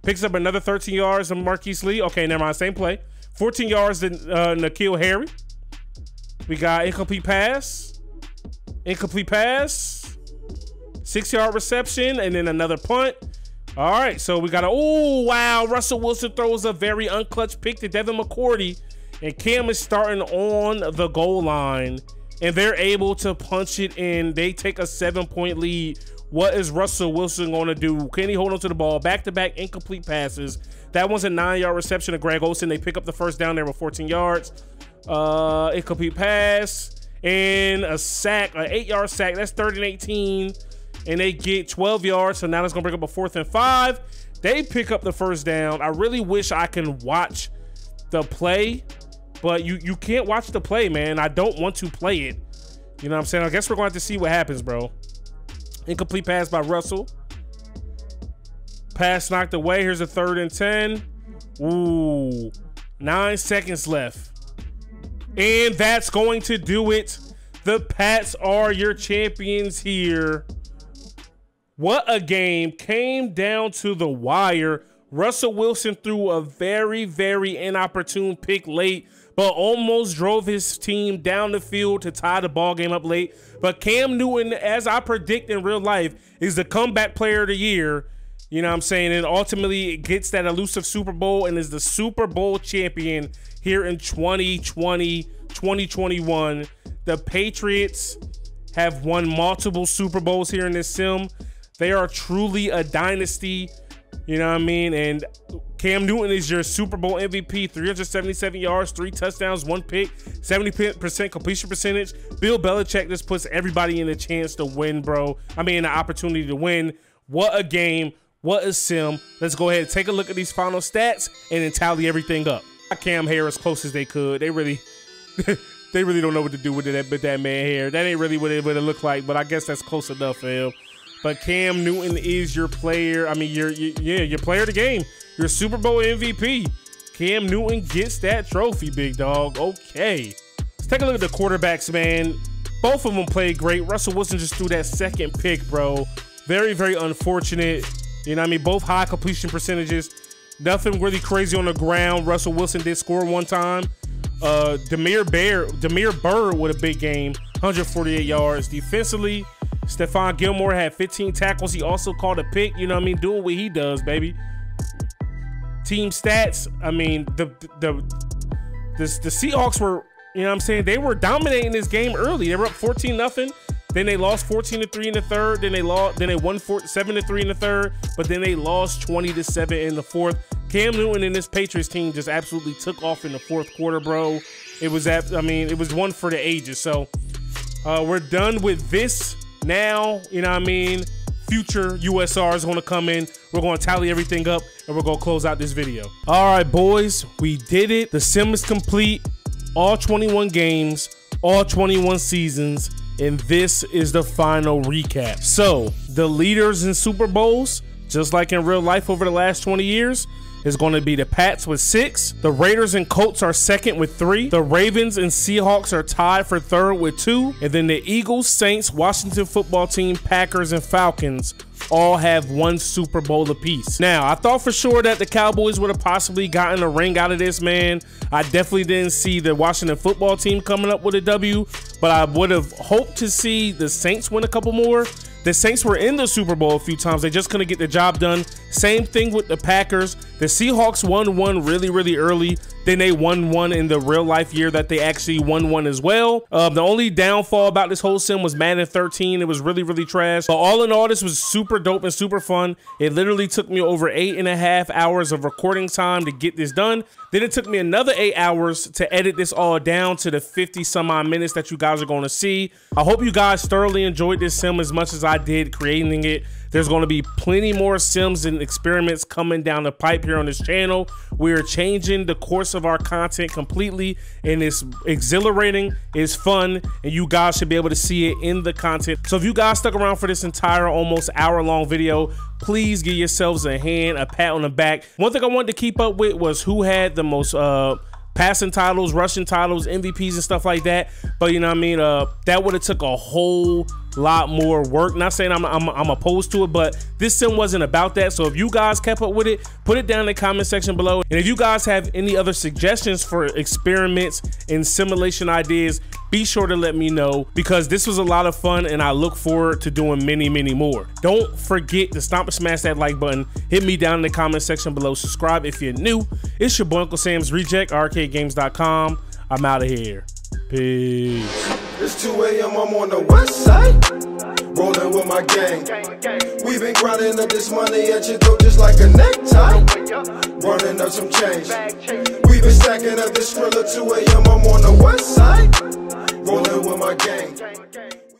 Picks up another 13 yards from Marquise Lee. Okay, never mind. Same play. 14 yards to N'Keal Harry. We got incomplete pass. Incomplete pass. 6-yard reception. And then another punt. All right, so we got a, oh, wow. Russell Wilson throws a very unclutched pick to Devin McCourty. And Cam is starting on the goal line. And they're able to punch it in. They take a 7-point lead. What is Russell Wilson going to do? Can he hold on to the ball? Back-to-back incomplete passes. That one's a 9-yard reception to Greg Olsen. They pick up the first down there with 14 yards. Incomplete pass. And a sack, an 8-yard sack. That's 3rd and 18. And they get 12 yards. So now that's going to bring up a 4th and 5. They pick up the first down. I really wish I can watch the play. But you can't watch the play, man. I don't want to play it. You know what I'm saying? I guess we're going to have to see what happens, bro. Incomplete pass by Russell. Pass knocked away. Here's a 3rd and 10. Ooh. 9 seconds left. And that's going to do it. The Pats are your champions here. What a game. Came down to the wire. Russell Wilson threw a very, very inopportune pick late, but almost drove his team down the field to tie the ball game up late. But Cam Newton, as I predict in real life, is the comeback player of the year. You know what I'm saying? And ultimately gets that elusive Super Bowl and is the Super Bowl champion here in 2020, 2021. The Patriots have won multiple Super Bowls here in this sim. They are truly a dynasty. You know what I mean? And Cam Newton is your Super Bowl MVP. 377 yards, 3 touchdowns, 1 pick, 70% completion percentage. Bill Belichick just puts everybody in a chance to win, bro. I mean, an opportunity to win. What a game. What a sim. Let's go ahead and take a look at these final stats and then tally everything up. Cam hair as close as they could. They really they really don't know what to do with that man hair. That ain't really what it looked like, but I guess that's close enough for him. But Cam Newton is your player. I mean, your player of the game. Your Super Bowl MVP. Cam Newton gets that trophy, big dog. Okay. Let's take a look at the quarterbacks, man. Both of them played great. Russell Wilson just threw that 2nd pick, bro. Very, very unfortunate. You know what I mean? Both high completion percentages. Nothing really crazy on the ground. Russell Wilson did score one time. Demir Bird with a big game. 148 yards. Defensively, Stephon Gilmore had 15 tackles. He also called a pick. You know what I mean? Doing what he does, baby. Team stats. I mean, the Seahawks were, you know what I'm saying? They were dominating this game early. They were up 14-0. Then they lost 14-3 in the 3rd. Then they won 7-3 in the 3rd. But then they lost 20-7 in the 4th. Cam Newton and this Patriots team just absolutely took off in the 4th quarter, bro. It was it was one for the ages. So we're done with this. Now, you know what I mean, future USR is going to come in. We're going to tally everything up, and we're going to close out this video. All right, boys, we did it. The sim is complete. All 21 games, all 21 seasons. and this is the final recap. So the leaders in Super Bowls, just like in real life over the last 20 years, is going to be the Pats with 6. The Raiders and Colts are second with 3. The Ravens and Seahawks are tied for third with 2. And then the Eagles, Saints, Washington football team, Packers, and Falcons all have 1 Super Bowl apiece. Now, I thought for sure that the Cowboys would have possibly gotten a ring out of this, man. I definitely didn't see the Washington football team coming up with a W, but I would have hoped to see the Saints win a couple more. The Saints were in the Super Bowl a few times. They just couldn't get the job done. Same thing with the Packers. The Seahawks won one really early. Then they won one in the real life year that they actually won one as well. The only downfall about this whole sim was Madden 13. It was really trash. But all in all, this was super dope and super fun. It literally took me over 8.5 hours of recording time to get this done. Then it took me another 8 hours to edit this all down to the 50 some odd minutes that you guys are going to see. I hope you guys thoroughly enjoyed this sim as much as I did creating it. There's going to be plenty more sims and experiments coming down the pipe here on this channel. We're changing the course of our content completely, and it's exhilarating, it's fun, and you guys should be able to see it in the content. So if you guys stuck around for this entire almost hour-long video, please give yourselves a hand, a pat on the back. One thing I wanted to keep up with was who had the most passing titles, rushing titles, MVPs, and stuff like that. But you know what I mean, that would have took a whole lot more work. Not saying I'm opposed to it, but this sim wasn't about that. So if you guys kept up with it, put it down in the comment section below. And if you guys have any other suggestions for experiments and simulation ideas, be sure to let me know, because this was a lot of fun and I look forward to doing many more. Don't forget to stomp and smash that like button. Hit me down in the comment section below. Subscribe if you're new. It's your boy UncleSamsReject, arcadegames.com. I'm out of here. Peace. It's 2 a.m. I'm on the west side, rolling with my gang. We've been grinding up this money at your throat just like a necktie, running up some change. We've been stacking up this Skrilla. 2 a.m. I'm on the west side, rolling with my gang.